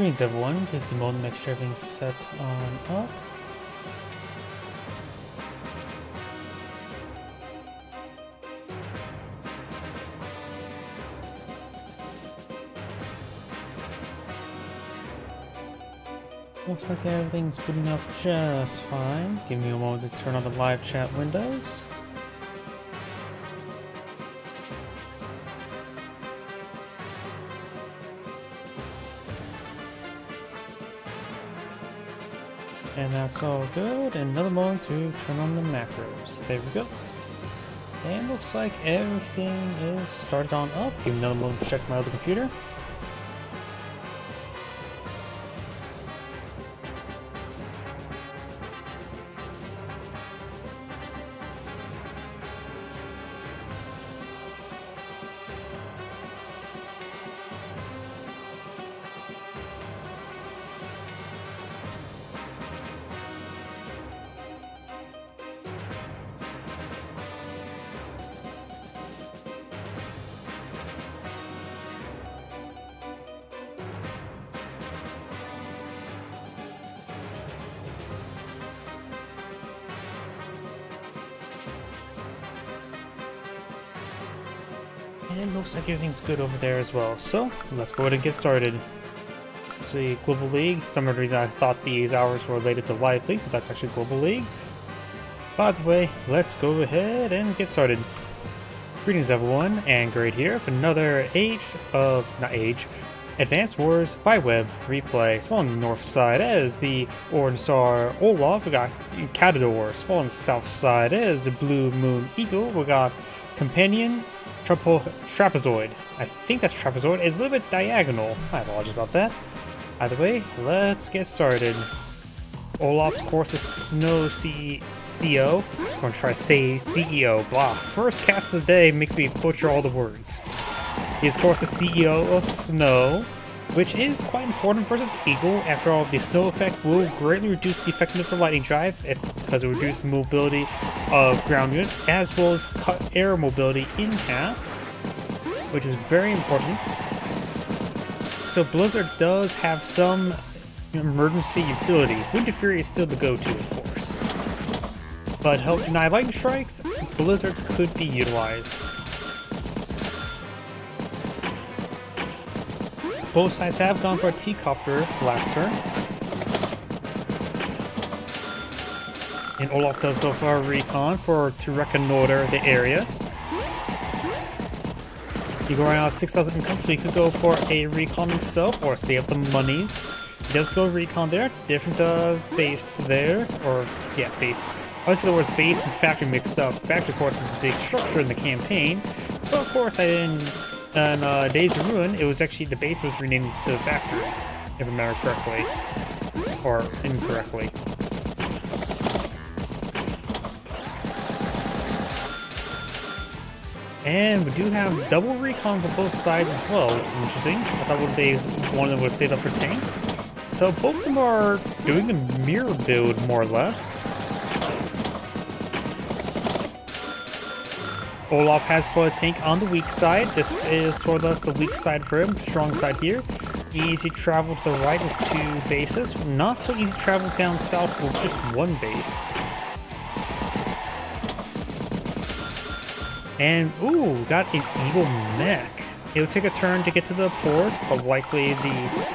Greetings everyone, just give me a moment to make sure everything's set on up. Looks like everything's booting up just fine. Give me a moment to turn on the live chat windows. And that's all good. And another moment to turn on the macros. There we go. And looks like everything is started on up. Give me another moment to check my other computer. And it looks like everything's good over there as well. So, let's go ahead and get started. See, Global League. Some of the reason I thought these hours were related to Live League, but that's actually Global League. By the way, let's go ahead and get started. Greetings everyone, and Great here for another Advanced Wars by Web replay. Small on the north side as the Orange Star Olaf, we got Catador. Small on the south side as the Blue Moon Eagle, we got Companion Trapezoid. I think that's Trapezoid. It's a little bit diagonal. I apologize about that. Either way, let's get started. Olaf's course is Snow CEO. I'm just going to try to say CEO. Blah. First cast of the day makes me butcher all the words. He is, of course, the CEO of Snow, which is quite important versus Eagle. After all, the Snow effect will greatly reduce the effectiveness of Lightning Drive because it will reduce the mobility of ground units, as well as cut air mobility in half, which is very important. So Blizzard does have some emergency utility. Winter Fury is still the go-to, of course. But help deny lightning strikes, Blizzards could be utilized. Both sides have gone for a T-Copter last turn. And Olaf does go for a recon to reconnoiter the area. You go around 6,000 income, so you could go for a recon himself or save the monies. He does go recon there, different base there, or yeah, base. Obviously the words base and factory mixed up. Factory, of course, is a big structure in the campaign, but of course I didn't. In Days of Ruin, it was actually the base was renamed the factory, if I remember correctly, or incorrectly. And we do have double recon for both sides as well, which is interesting. I thought one of them would save up for tanks. So both of them are doing a mirror build, more or less. Olaf has put a tank on the weak side. This is sort of the weak side for him, strong side here. Easy travel to the right with 2 bases. Not so easy travel down south with just 1 base. And, ooh, got an Eagle mech. It'll take a turn to get to the port, but likely the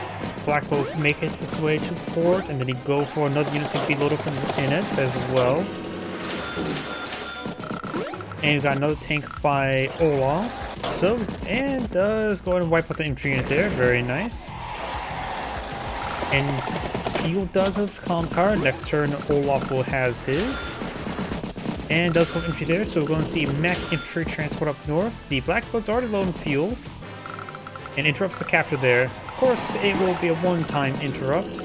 Black will make it its way to port, and then he'd go for another unit to be loaded up in it as well. And we've got another tank by Olaf. So, and does go ahead and wipe out the infantry unit there. Very nice. And Eagle does have his comm tower. Next turn, Olaf will has his. And does go infantry there. So we're going to see mech infantry transport up north. The Blackboard's already low on fuel. And interrupts the capture there. Of course, it will be a one-time interrupt.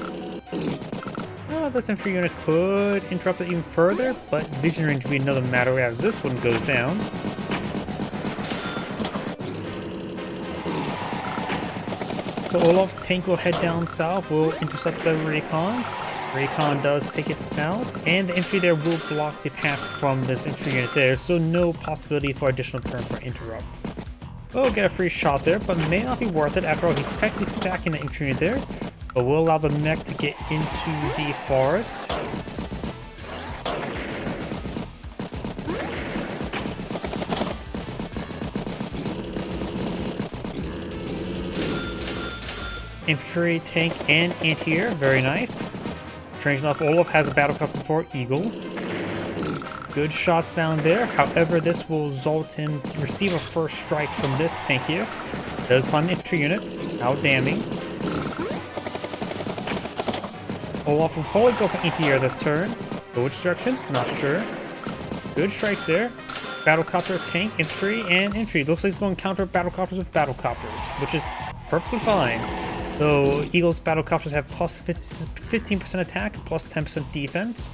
This infantry unit could interrupt it even further, but vision range will be another matter as this one goes down. So Olaf's tank will head down south, will intercept the recons. Recon does take it out, and the infantry there will block the path from this infantry unit there, so no possibility for additional turn for interrupt. We'll get a free shot there, but may not be worth it. After all, he's effectively sacking the infantry unit there. but we'll allow the mech to get into the forest. Infantry, tank, and anti-air. Very nice. Strange enough, Olaf has a battle copter for Eagle. Good shots down there. However, this will result in to receive a first strike from this tank here. Does find the infantry unit. How damning. Olaf will probably go for anti-air this turn. Go which direction? Not sure. Good strikes there. Battlecopter, tank, infantry, and infantry. Looks like he's going to counter battlecopters with battlecopters, which is perfectly fine. Though Eagle's battlecopters have plus 15% attack, plus 10% defense,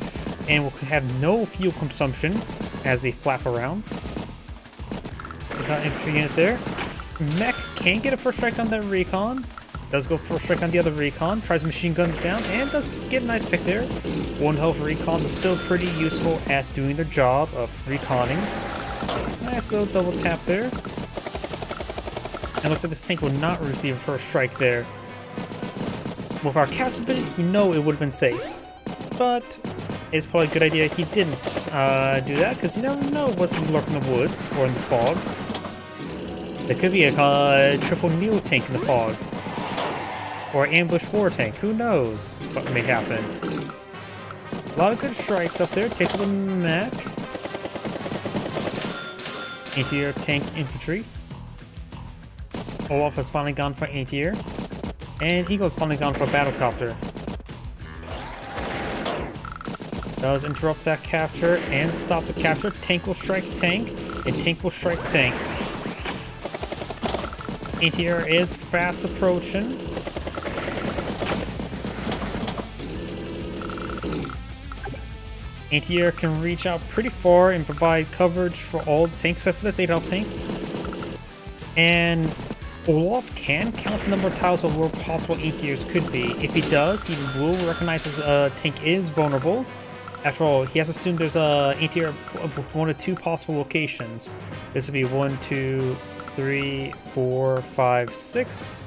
and will have no fuel consumption as they flap around. Got infantry unit there. Mech can get a first strike on that recon. Does go first strike on the other recon. Tries machine guns down, and does get a nice pick there. 1 health recons is still pretty useful at doing their job of reconning. Nice little double tap there. And looks like this tank will not receive a first strike there. With our castle ability, we know it would have been safe. But it's probably a good idea he didn't do that, because you never know what's lurking in the woods or in the fog. There could be a triple Neo tank in the fog. Or an ambush war tank. Who knows what may happen. A lot of good strikes up there. Takes a little mech. Anti-air, tank, infantry. Olaf has finally gone for anti-air. And Eagle's finally gone for battlecopter. Does interrupt that capture and stop the capture. Tank will strike tank, and tank will strike tank. Anti-air is fast approaching. Anti-air can reach out pretty far and provide coverage for all the tanks except for this 8 health tank. And Olaf can count the number of tiles of where possible anti-airs could be. If he does, he will recognize his tank is vulnerable. After all, he has assumed there's a anti-air of 1 or 2 possible locations. This would be 1, 2, 3, 4, 5, 6.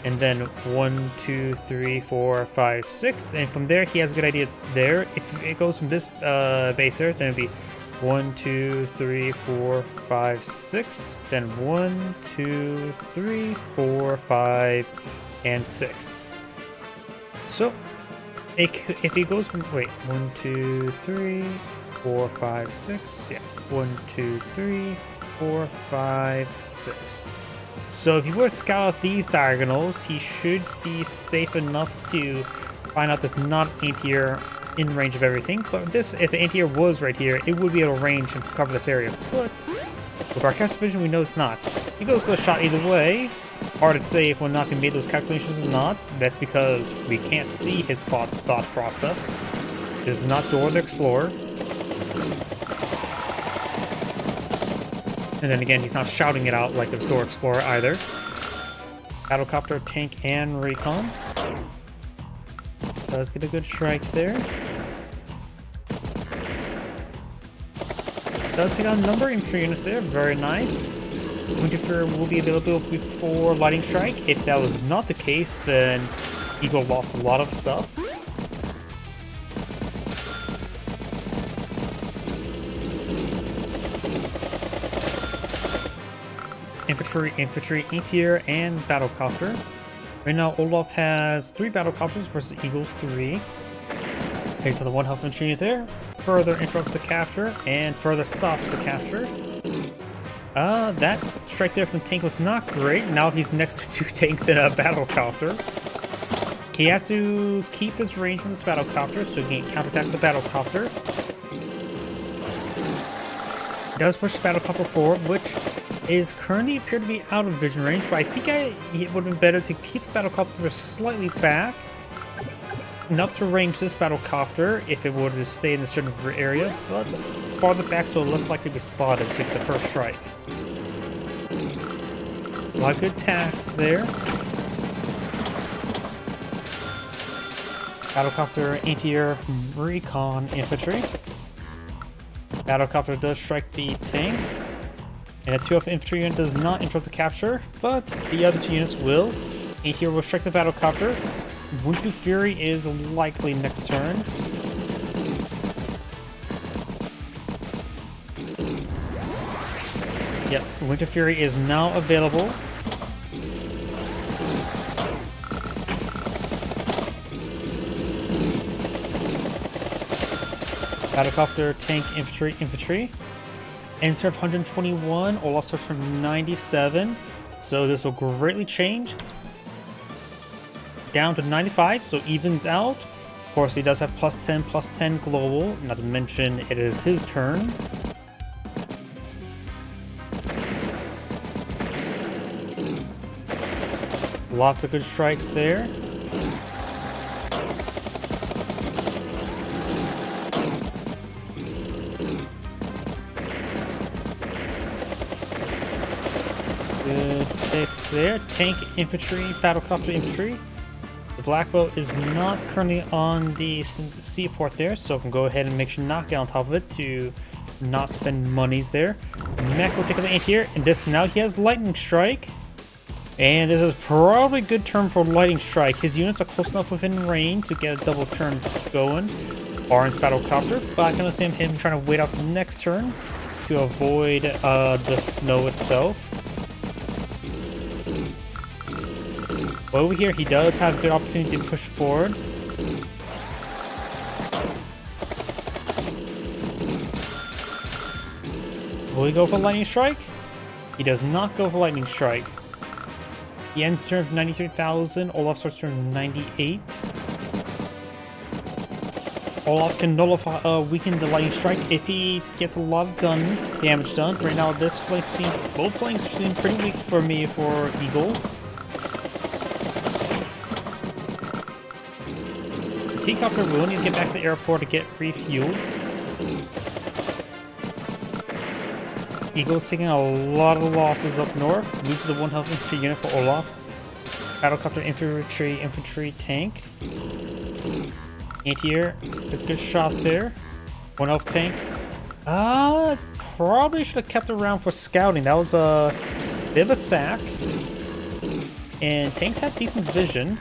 And then 1, 2, 3, 4, 5, 6. And from there, he has a good idea it's there. If it goes from this base there, then it'd be 1, 2, 3, 4, 5, 6. Then 1, 2, 3, 4, 5, and 6. So, if he goes from, wait, 1, 2, 3, 4, 5, 6. Yeah, 1, 2, 3, 4, 5, 6. So if you were to scout out these diagonals, he should be safe enough to find out there's not anti-air in range of everything. But this, if the anti-air was right here, it would be able to range and cover this area. But with our cast vision, we know it's not. He goes to the shot either way. Hard to say if we're not going to make those calculations or not. That's because we can't see his thought process. This is not Dora the Explorer. And then again, he's not shouting it out like the Dora Explorer either. Battlecopter, tank, and recon. Does get a good strike there. Does take out a number of infantry units there. Very nice. Winterfire will be available before Lightning Strike. If that was not the case, then Eagle lost a lot of stuff. Infantry, anti-air, and battlecopter. Right now, Olaf has 3 battlecopters versus Eagle's 3. Takes out the 1 health infantry unit there. Further interrupts the capture and further stops the capture. That strike there from the tank was not great. Now he's next to 2 tanks and a battlecopter. He has to keep his range from this battlecopter so he can counterattack the battlecopter. He does push the battlecopter forward, which is currently appear to be out of vision range, but I think it would have been better to keep the battlecopter slightly back, enough to range this battlecopter if it were to stay in a certain area, but farther back so less likely to be spotted to get the first strike. A lot of good attacks there. Battlecopter, anti-air, recon, infantry. Battlecopter does strike the tank. And a 2-up infantry unit does not interrupt the capture, but the other 2 units will. Anti-air will strike the battlecopter. Winter Fury is likely next turn. Yep, Winter Fury is now available. Battlecopter, tank, infantry. And instead of 121, Olaf starts from 97. So this will greatly change. Down to 95, so evens out. Of course, he does have plus 10 global. Not to mention, it is his turn. Lots of good strikes there. Good picks there. Tank, infantry, battlecopter, infantry. The black boat is not currently on the seaport there, so I can go ahead and make sure not get on top of it to not spend monies there. Mech will take the anti-air, and this now he has lightning strike. And this is probably a good turn for lightning strike. His units are close enough within range to get a double turn going. Barnes battlecopter, but I can understand him trying to wait out the next turn to avoid the snow itself. But over here, he does have a good opportunity to push forward. Will he go for lightning strike? He does not go for lightning strike. He ends turn of 93,000. Olaf starts turn 98. Olaf can nullify, weaken the lightning strike if he gets a lot of damage done. Right now, both flanks seem pretty weak for me for Eagle. The T-Copter will need to get back to the airport to get refueled. Eagle's taking a lot of losses up north. Loses the 1 health infantry unit for Olaf. Battlecopter, infantry, tank. Anti-air is a good shot there. 1 health tank. Probably should have kept it around for scouting. That was a bit of a sack. And tanks have decent vision.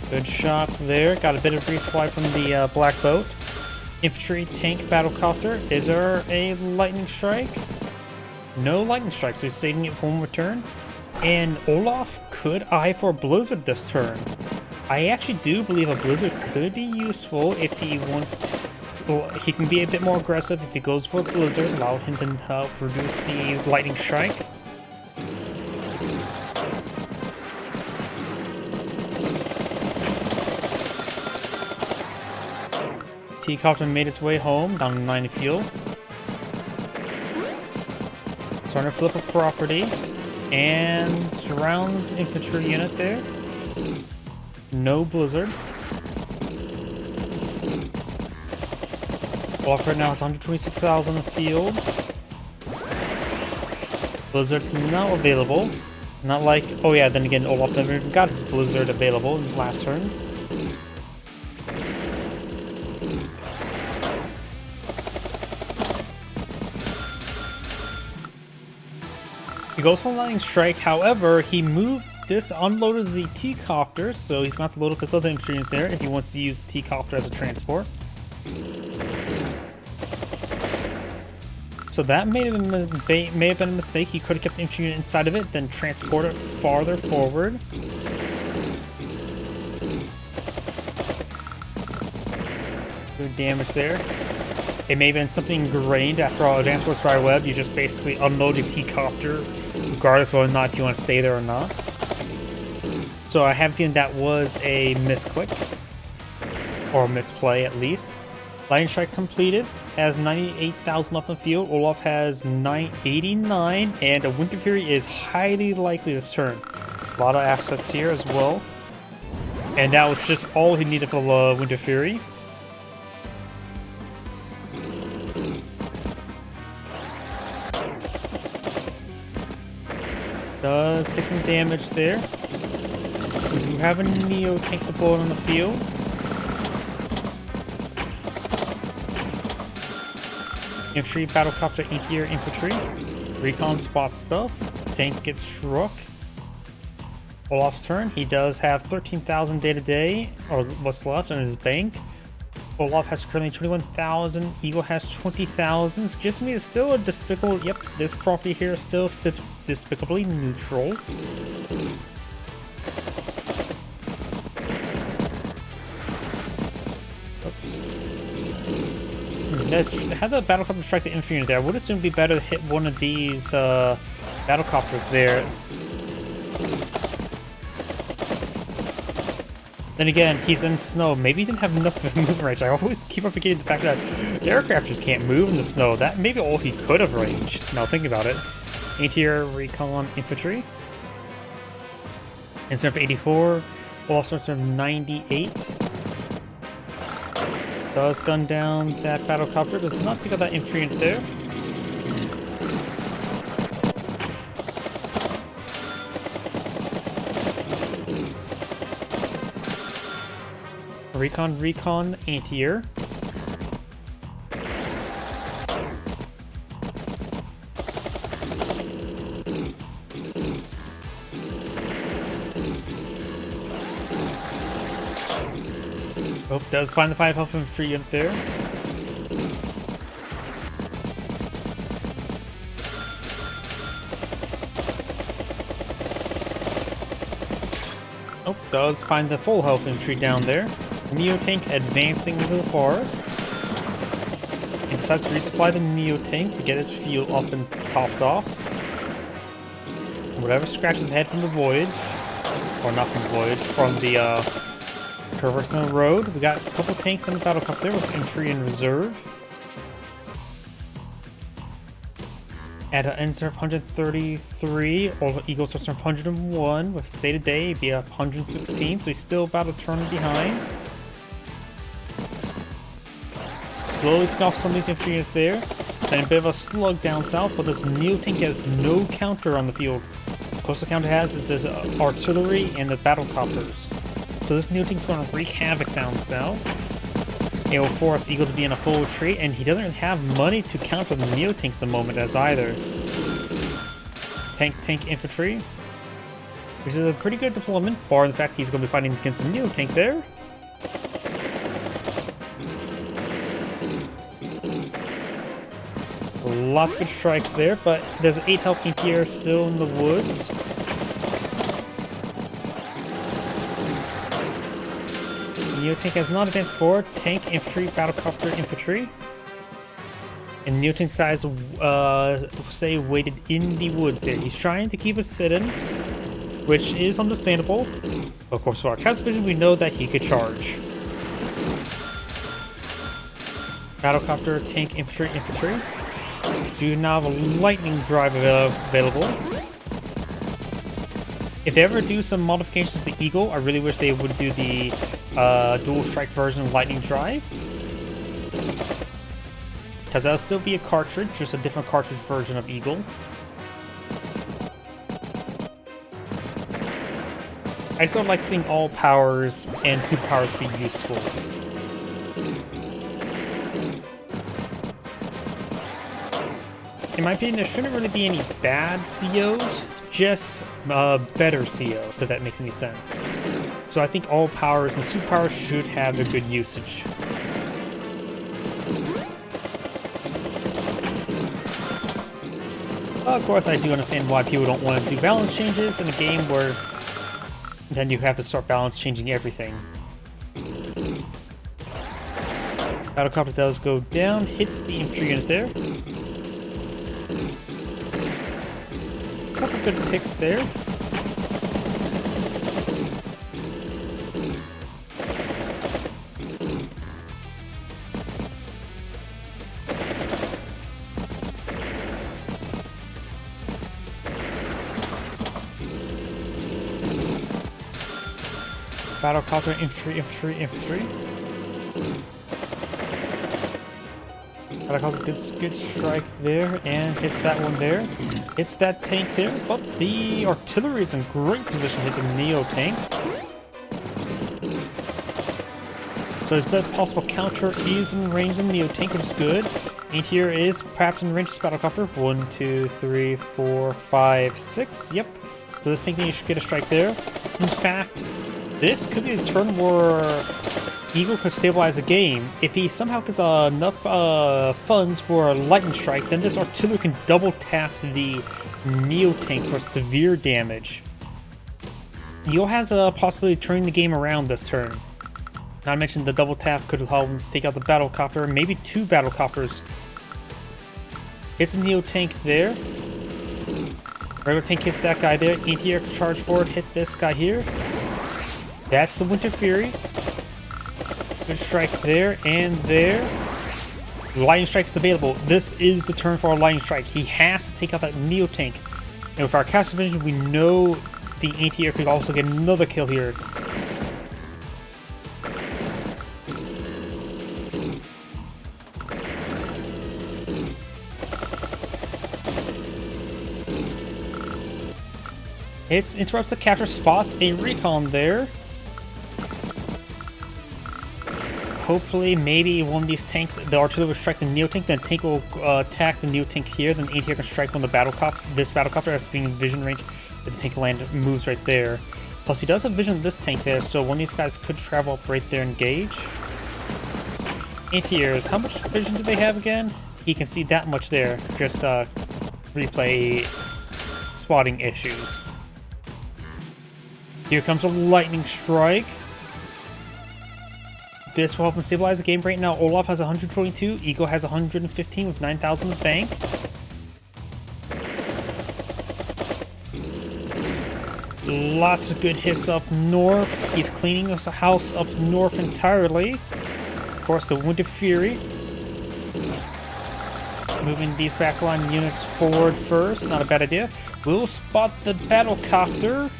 Good shot there. Got a bit of resupply from the black boat. Infantry, tank, battlecopter. Is there a lightning strike? No lightning strike, so he's saving it for one more turn. And Olaf could eye for a blizzard this turn. I actually do believe a blizzard could be useful if he wants to. Well, he can be a bit more aggressive if he goes for a blizzard, allow him to help reduce the lightning strike. T-Copter made its way home, down to 90 fuel. Starting to flip a property, and surrounds infantry unit there. No blizzard. Olaf right now has 126,000 in the field. Blizzard's now available. Not like, oh yeah, then again, Olaf never even got his blizzard available in the last turn. He goes for lightning strike, however, he unloaded the T-Copter, so he's going to have to load up his other infantry unit there if he wants to use the T-Copter as a transport. So that may have been a mistake. He could have kept the infantry unit inside of it, then transport it farther forward. Good damage there. It may have been something ingrained after all advanced force by web. You just basically unload your T-Copter, regardless of whether or not you want to stay there or not. So I have a feeling that was a misclick, or misplay at least. Lightning strike completed. Has 98,000 left on the field. Olaf has 989, and a Winter Fury is highly likely this turn. A lot of assets here as well. And that was just all he needed for the Winter Fury. Does take some damage there. We do have a Neo tank deployed on the field. Infantry, battlecopter, anti-air infantry. Recon spots stuff. Tank gets struck. Olaf's turn. He does have 13,000 day-to-day, or what's left in his bank. Olaf has currently 21,000. Eagle has 20,000. Suggests to me it's still a despicable. Yep, this property here is still despicably neutral. Had the battlecopter strike the infantry unit there, I would assume it'd be better to hit one of these battlecopters there. Then again, he's in snow. Maybe he didn't have enough of a movement range. I always keep on forgetting the fact that the aircraft just can't move in the snow. That may be all he could have ranged. Now think about it. Anti-air recon infantry. Instead of 84, also instead of 98. Does gun down that battlecopter. Does not take out that infantry unit there. Recon, anti-air. Oh, does find the 5 health infantry unit there. Oh, does find the full health infantry down there. Neo tank advancing into the forest. He decides to resupply the Neo tank to get his fuel up and topped off. Whatever scratches ahead from the voyage, or not from the voyage, from the traversing the road. We got a couple tanks in the battlecopter there with infantry in reserve. At an end serve 133, or Eagle starts serve 101 with stated day, be up 116, so he's still about a turn behind. Slowly pick off some of these infantry units there. It's been a bit of a slug down south, but this Neo tank has no counter on the field. The closest counter it has is this artillery and the battlecopters. So this Neo tank's going to wreak havoc down south. It will force Eagle to be in a full retreat, and he doesn't really have money to counter the Neo tank at the moment as either. Tank infantry, which is a pretty good deployment, barring the fact he's going to be fighting against a Neo tank there. Lots of good strikes there, but there's 8 health anti-air still in the woods. Neo tank has not advanced forward. Tank infantry, battlecopter infantry. And Neo tank guys, say, waited in the woods there. He's trying to keep it sitting, which is understandable. Of course, with our cast vision, we know that he could charge. Battlecopter, tank, infantry. Do now have a lightning drive available. If they ever do some modifications to the Eagle, I really wish they would do the dual strike version of lightning drive. Because that'll still be a cartridge, just a different cartridge version of Eagle. I just don't like seeing all powers and superpowers be useful. In my opinion, there shouldn't really be any bad COs, just better COs, if that makes any sense. So I think all powers and superpowers should have a good usage. Of course, I do understand why people don't want to do balance changes in a game where then you have to start balance changing everything. Battlecopter does go down, hits the infantry unit there. Couple good picks there. Battlecopter, infantry. Battlecopter gets good strike there and hits that one there. Hits that tank there, but the artillery is in great position to hit the Neo tank. So his best possible counter is in range of the Neo tank, which is good. Anti-air is perhaps in range of this battlecopter. 1, 2, 3, 4, 5, 6. Yep. So this thing should get a strike there. In fact, this could be a turn where Eagle could stabilize the game. If he somehow gets enough funds for a lightning strike, then this artillery can double tap the Neo tank for severe damage. Eagle has a possibility of turning the game around this turn. Not to mention the double tap could help him take out the battlecopter, maybe 2 battlecopters. Hits a Neo tank there. Regular tank hits that guy there. Anti-air can charge forward, hit this guy here. That's the Winter Fury. Good strike there and there. Lightning strike is available. This is the turn for our lightning strike. He has to take out that Neo tank. And with our cast vision, we know the anti-air could also get another kill here. It interrupts the capture, spots a recon there. Hopefully, maybe one of these tanks, the artillery will strike the Neo tank, then the tank will attack the Neo tank here, then the anti-air can strike on the this battlecopter after being in vision range. The tank land moves right there. Plus, he does have vision of this tank there, so one of these guys could travel up right there and engage. Anti-airs, how much vision do they have again? He can see that much there. Just replay spotting issues. Here comes a lightning strike. This will help him stabilize the game right now. Olaf has 122, Eagle has 115 with 9,000 in the bank. Lots of good hits up north. He's cleaning this house up north entirely. Of course, the Winter Fury. Moving these backline units forward first, not a bad idea. We'll spot the battlecopter.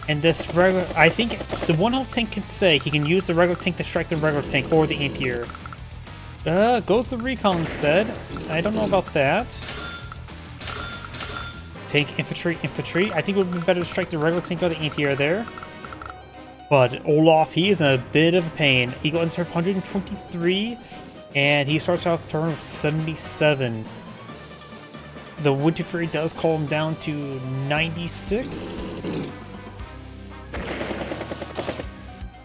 And this regular, I think the one health tank can say he can use the regular tank to strike the regular tank or the anti-air. Goes the recon instead. I don't know about that. Tank, infantry, infantry. I think it would be better to strike the regular tank or the anti-air there. But Olaf, he is in a bit of a pain. Eagle ends with 123, and he starts out the turn with 77. The Winter Fury does call him down to 96.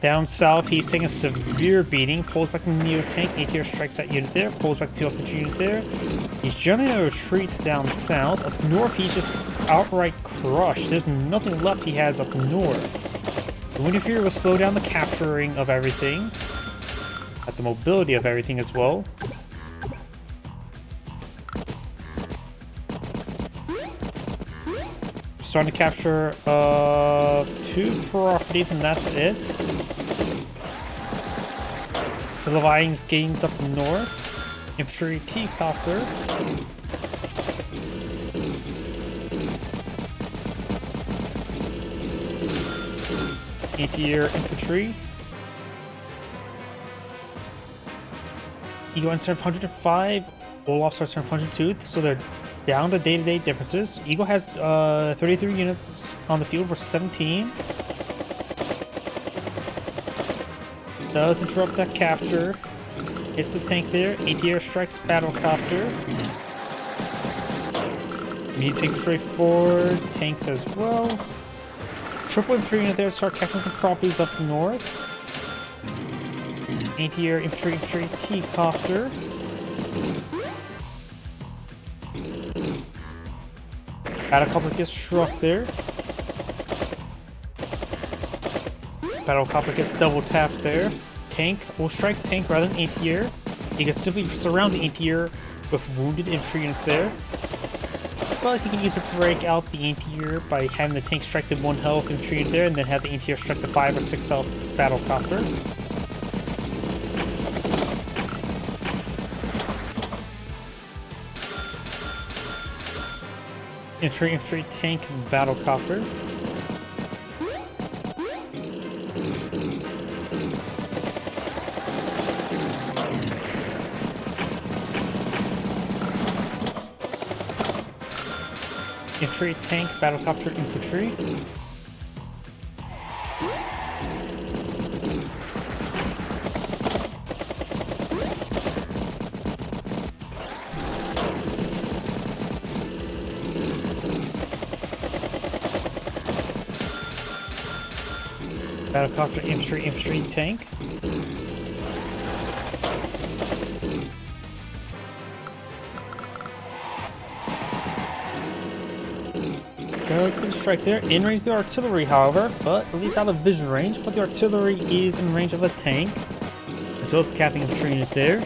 Down south, he's taking a severe beating. Pulls back the Neo tank. ATR strikes that unit there. Pulls back the infantry unit there. He's generally in a retreat down south. Up north, he's just outright crushed. There's nothing left he has up north. The Winter Fury will slow down the capturing of everything. At the mobility of everything as well. Starting to capture 2 properties, and that's it. Leviathan's gains up north. Infantry T-copter. Anti-air infantry. Eagle ends turn 105. Olaf starts turn 102. So they're down to day-to-day differences. Eagle has 33 units on the field for 17. Does interrupt that capture. Hits the tank there. ATR strikes battlecopter. Need to take straight forward. Tanks as well. Triple infantry unit there. Start capturing some properties up north. Anti-air infantry T-copter. Battlecopter gets struck there. Battlecopter gets double tapped there. Tank will strike tank rather than anti-air. He can simply surround the anti-air with wounded infantry units there. But he can easily break out the anti-air by having the tank strike the 1 health infantry unit there, and then have the anti-air strike the 5 or 6 health battlecopter. Infantry tank battlecopter. Infantry tank battlecopter infantry. Battlecopter, infantry, tank. Does get a strike there. In range the artillery, however, but at least out of vision range. But the artillery is in range of a tank, as well as the capping infantry unit there.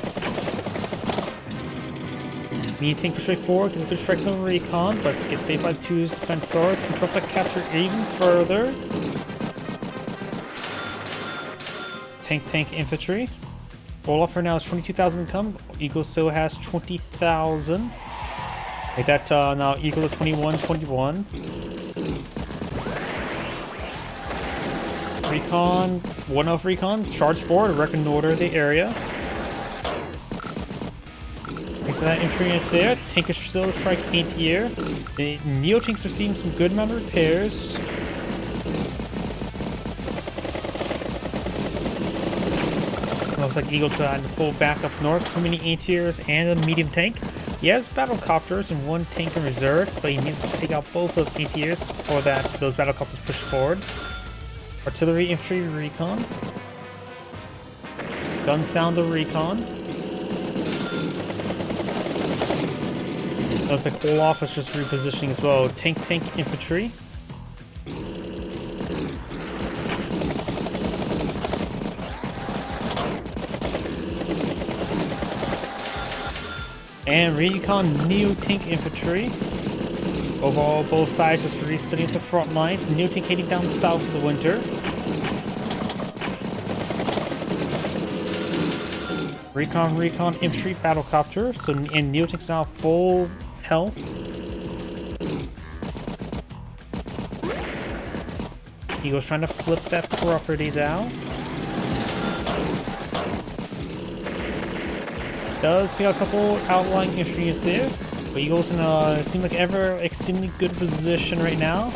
Medium tank push straight forward, gets a good strike on the recon, but gets saved by 2's defense stars. Interrupt that capture even further. Tank infantry. Olaf for now is 22,000 income. Eagle still has 20,000. Make that now equal to 21. Recon, 1 of recon, charge forward, reconnoiter the area. Thanks to that infantry unit there. Tank is still strike anti-air. The Neo tanks are seeing some good amount of repairs. Looks like Eagle's trying to pull back up north. Too many anti-airs and a medium tank. He has battlecopters and 1 tank in reserve, but he needs to take out both those anti-airs for that those battlecopters push forward. Artillery, infantry, recon. Gun sounder, recon. Looks like Olaf is just repositioning as well. Tank, infantry. And recon Neo tank infantry. Overall, both sides just resetting up the front lines. Neo tank heading down south for the winter. Recon infantry battlecopter. So and Neo tank's now full health. Eagle's trying to flip that property down. Does see a couple outlying infantry units there, but Eagle's in a seem like ever extremely good position right now.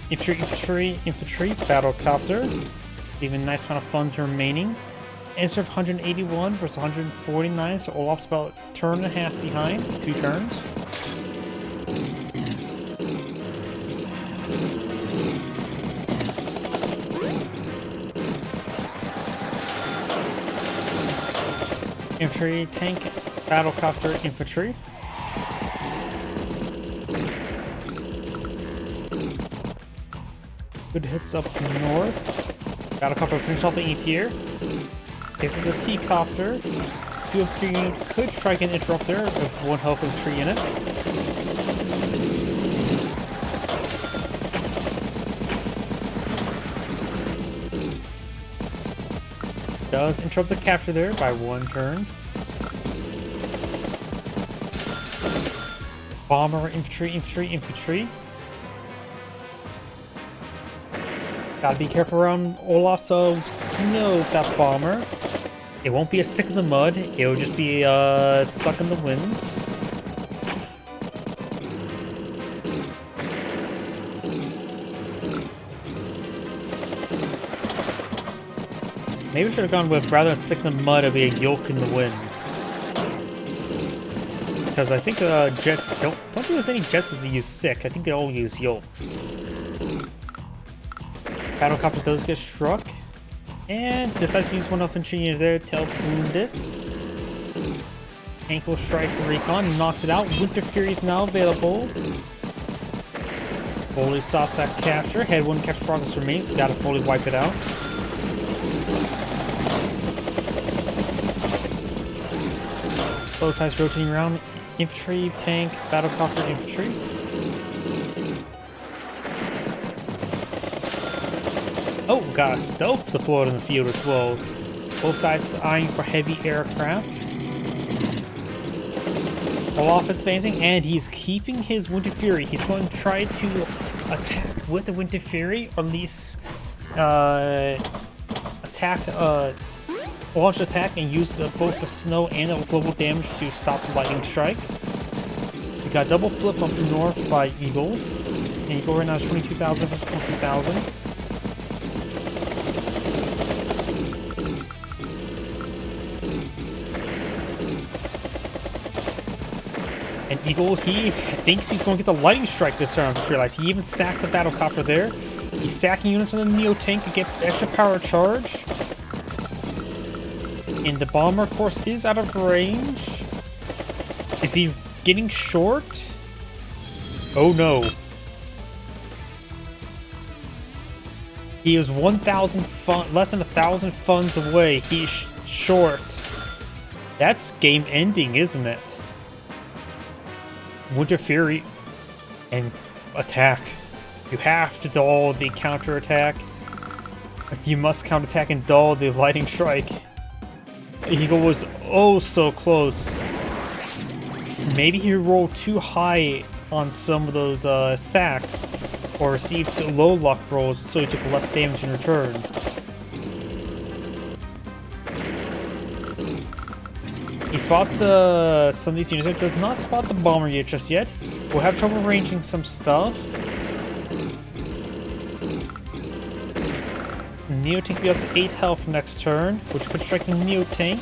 Infantry, battlecopter, leaving a nice amount of funds remaining. Answer of 181 versus 149, so Olaf's about a turn and a half behind, 2 turns. Infantry, tank, battlecopter, infantry. Good hits up north. Battlecopter finish off the anti-air. Takes up the T-copter. 2 infantry unit could strike and interrupt there with 1 health infantry in it. Does interrupt the capture there by 1 turn. Bomber, infantry. Gotta be careful around Olaf, so snow with that bomber. It won't be a stick in the mud, it'll just be stuck in the winds. Maybe I should have gone with, rather than stick in the mud, it'll be a yoke in the wind. Because I think jets don't think there's any jets that use stick. I think they all use yokes. Battlecopter does get struck. And decides to use 1 infantry unit there to help wound it. Tank will strike the recon, knocks it out. Winter Fury is now available. Fully stops that capture. Head 1 capture progress remains, so gotta fully wipe it out. Both sides rotating around. Infantry, tank, battlecopter, infantry. Oh, got a stealth deployed in the field as well. Both sides eyeing for heavy aircraft. Olaf is advancing, and he's keeping his Winter Fury. He's going to try to attack with the Winter Fury, or at least launch attack and use both the snow and the global damage to stop the lightning strike. We got double flip up north by Eagle. And Eagle right now is 22,000 versus 20,000. And Eagle, he thinks he's going to get the lightning strike this turn. I just realized he even sacked the battlecopter there. He He's sacking units on the Neo tank to get extra power charge. And the bomber, of course, is out of range. Is he getting short? Oh no. He is 1,000 less than 1,000 funds away. He's short. That's game ending, isn't it? Winter Fury and attack. You have to dull the counter-attack. You must counterattack and dull the lightning strike. Eagle was oh so close. Maybe he rolled too high on some of those sacks, or received low luck rolls, so he took less damage in return. He spots some of these units, but does not spot the bomber yet just yet. We'll have trouble ranging some stuff. Neo tank will be up to 8 health next turn, which could strike the Neo tank.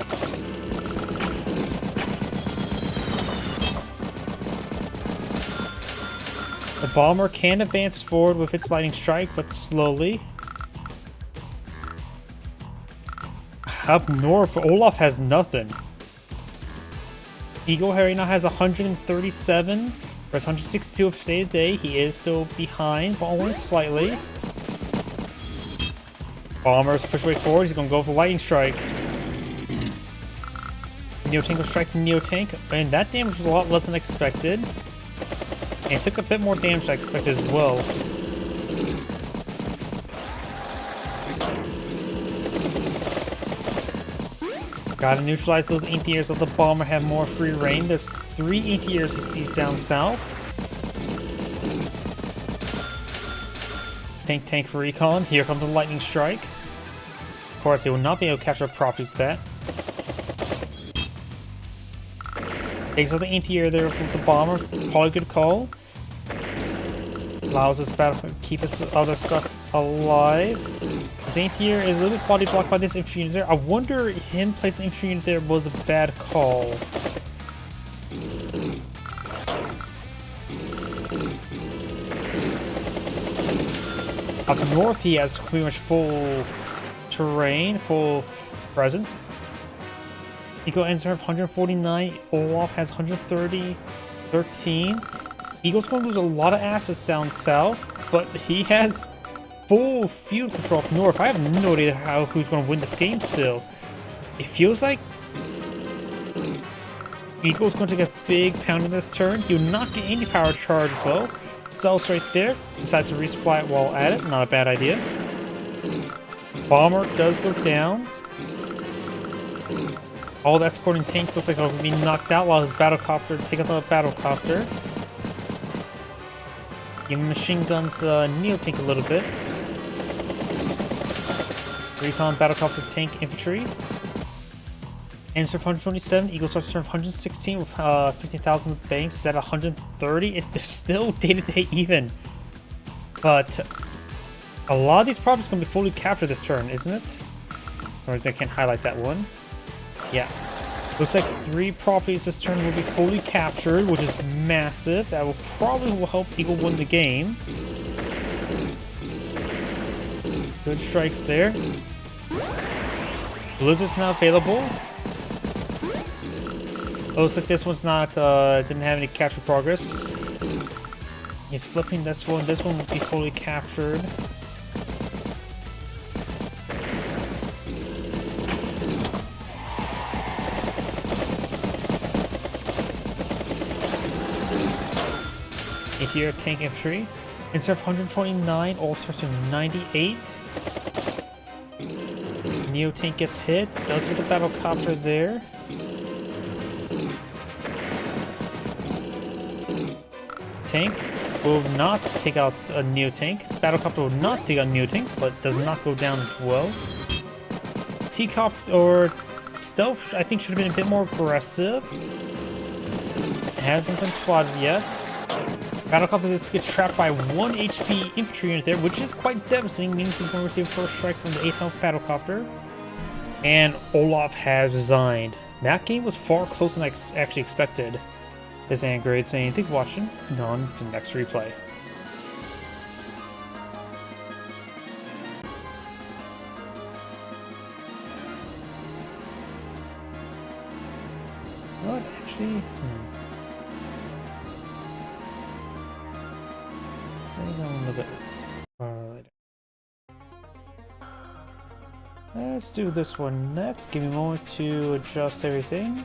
The bomber can advance forward with its lightning strike, but slowly. Up north, Olaf has nothing. Eagle Harry now has 137 versus 162 of State of the Day. He is still behind, but only slightly. Bomber's push way forward. He's going to go for lightning strike. Neo tank will strike the Neo tank, and that damage was a lot less than expected. And it took a bit more damage than I expected as well. Gotta neutralize those anti-airs, let the bomber have more free reign. There's 3 anti-airs he sees down south. Tank for recon. Here comes the lightning strike. Of course, he will not be able to capture properties with that. Takes out the anti-air there with the bomber. Probably a good call. Allows this battle to keep his other stuff alive. His anti-air is a little bit body blocked by this infantry unit there. I wonder him placing the infantry unit there was a bad call. Up north, he has pretty much full terrain, full presence. Eagle ends have 149. Olaf has 130, 13. Eagle's going to lose a lot of assets down south, but he has full field control up north. I have no idea who's going to win this game still. It feels like Eagle's going to take a big pound in this turn. He will not get any power charge as well. Cells right there. Decides to resupply it while at it. Not a bad idea. Bomber does go down. All that escorting tanks looks like they'll be knocked out while his battlecopter take out the battlecopter. He machine guns the Neo tank a little bit. Recon battlecopter tank infantry. Ends for 127. Eagle starts turn 116 with 15,000 banks. Is at 130. They're still day-to-day even. But a lot of these properties are going to be fully captured this turn, isn't it? Or I can't highlight that one. Yeah. Looks like 3 properties this turn will be fully captured, which is massive. That will probably help Eagle win the game. Good strikes there. Blizzard's now available. Looks like this one's not, didn't have any capture progress. He's flipping this one. This one will be fully captured. ATR tank infantry. Instead of 129, all sorts of 98. Neo tank gets hit. Does hit the battlecopter there. Tank will not take out a Neo tank. Battlecopter will not take out a Neo tank, but does not go down as well. T-copter or stealth, I think, should have been a bit more aggressive. Hasn't been spotted yet. Battlecopter gets trapped by 1 HP infantry unit there, which is quite devastating. Means he's going to receive a first strike from the 8th health battlecopter. And Olaf has resigned. That game was far closer than I actually expected. This is Angrade saying, thank you for watching, and on to the next replay. actually, say that a little bit later. Let's do this one next. Give me a moment to adjust everything.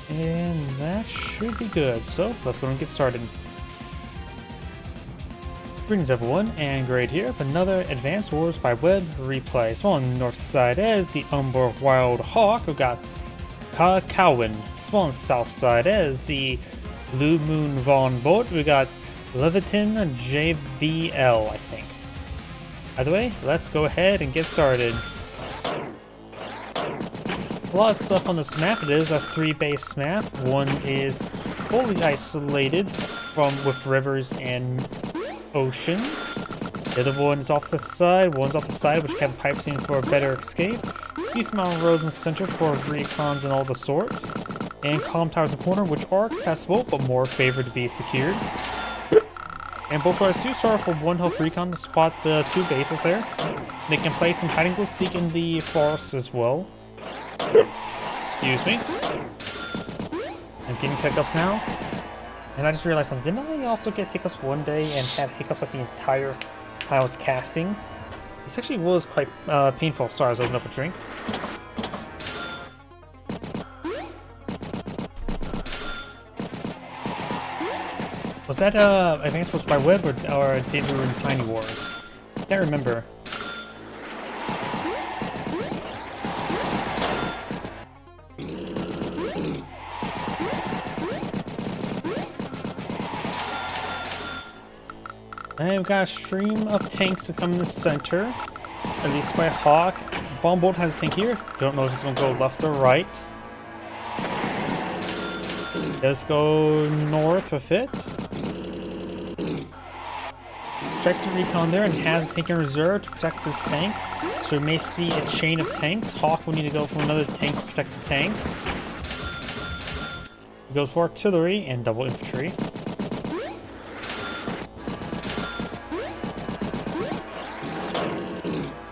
And that should be good. So let's go and get started. Greetings everyone, and Great here for another Advanced Wars by Web replay. Small on the north side is the Umber Wild Hawk. We've got Cowan. Small on the south side is the Blue Moon Von Bolt. We got Leviton JVL, I think. Either way, let's go ahead and get started. A lot of stuff on this map. It is a 3-base map. One is fully isolated with rivers and oceans. The other one is off the side. One's off the side, which can have a pipe seam for a better escape. East Mountain roads in the center for recons and all the sort. And calm towers in the corner, which are contestable, but more favored to be secured. And both players do start for 1 health recon to spot the 2 bases there. They can play some hiding go seek in the forest as well. Excuse me. I'm getting hiccups now. And I just realized something. Didn't I also get hiccups one day and had hiccups like the entire time I was casting? This actually was quite painful. Sorry, I was opening up a drink. Was that Advanced Wars by Web or Days of Ruin Tiny Wars? I can't remember. And we've got a stream of tanks to come in the center, at least by Hawk. Bombbolt has a tank here. Don't know if he's going to go left or right. Does go north with it. Checks the recon there and has a tank in reserve to protect this tank. So we may see a chain of tanks. Hawk will need to go for another tank to protect the tanks. He goes for artillery and double infantry.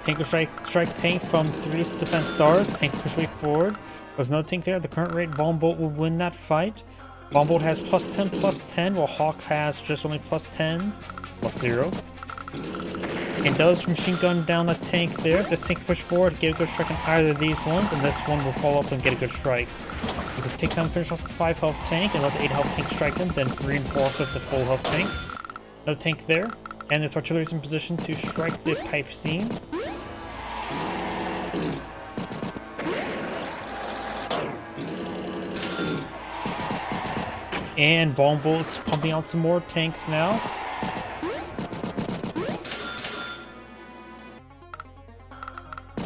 Tank will strike tank from 3 defense stars. Tank will push way forward. There's another tank there. The current rate, Bombbolt will win that fight. Bombbolt has +10/+10, while Hawk has just only +10, +0. And does machine gun down a tank there. This tank can push forward, get a good strike on either of these ones, and this one will follow up and get a good strike. You can take time to finish off the 5 health tank and let the 8 health tank strike them, then reinforce with the full health tank. No tank there. And this artillery is in position to strike the pipe seam. And Bombbolt's pumping out some more tanks now.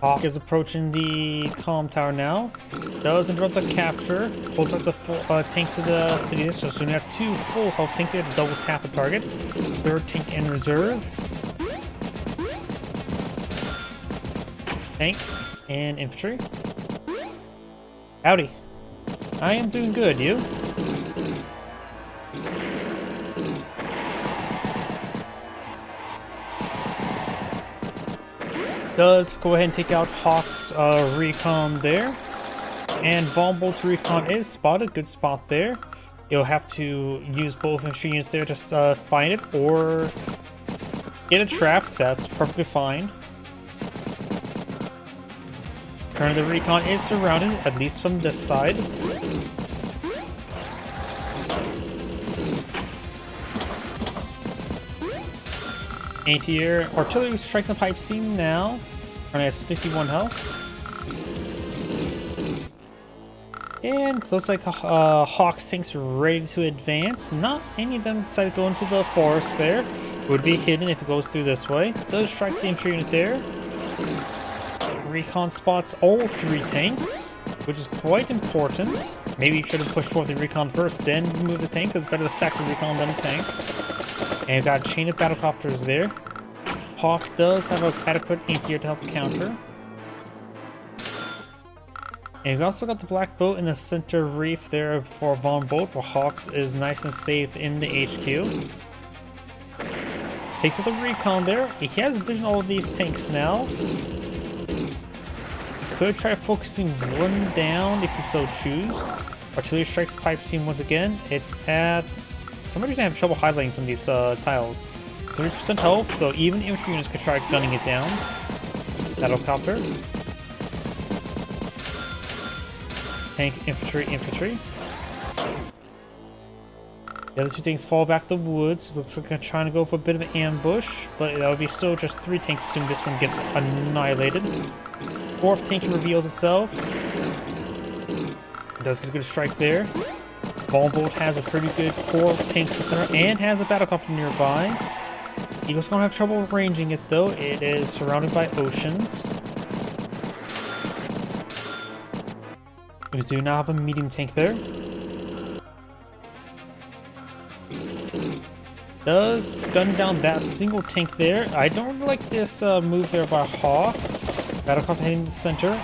Hawk is approaching the comm tower now. Does interrupt the capture. Pulls up the full, tank to the city. So soon we have 2 full health tanks here to double tap a target. 3rd tank in reserve. Tank and infantry. Howdy. I am doing good, you? Does go ahead and take out Hawk's recon there. And Bombbolt's recon is spotted. Good spot there. You'll have to use both infantry units there to find it, or get a trap. That's perfectly fine. Currently the recon is surrounded, at least from this side. Anti-air artillery is striking the pipe seam now. Currently has 51 health. And looks like Hawk's tanks are ready to advance. Not any of them decided to go into the forest there. It would be hidden if it goes through this way. Does strike the infantry unit there. Recon spots all 3 tanks, which is quite important. Maybe you should have pushed forward the recon first, then move the tank, because it's better to sack the recon than the tank. And you've got a chain of battlecopters there. Hawk does have an adequate anti-air to help counter. And we've also got the black boat in the center reef there for Von Bolt, where Hawks is nice and safe in the HQ. Takes out the recon there. He has vision all of these tanks now. Could try focusing one down if you so choose. Artillery strikes pipe seam once again. It's at... For some reason I have trouble highlighting some of these tiles. 30% health, so even infantry units could try gunning it down. Battlecopter. Tank, infantry, infantry. The other two tanks fall back the woods. Looks like they're trying to go for a bit of an ambush, but that would be still just 3 tanks assuming this one gets annihilated. 4th tank reveals itself. It does get a good strike there. Von Bolt has a pretty good core of tanks in the center and has a battlecopter nearby. Eagle's gonna have trouble ranging it though. It is surrounded by oceans. We do now have a medium tank there. Does gun down that single tank there. I don't really like this move there by Hawk. Battlecopter heading to the center.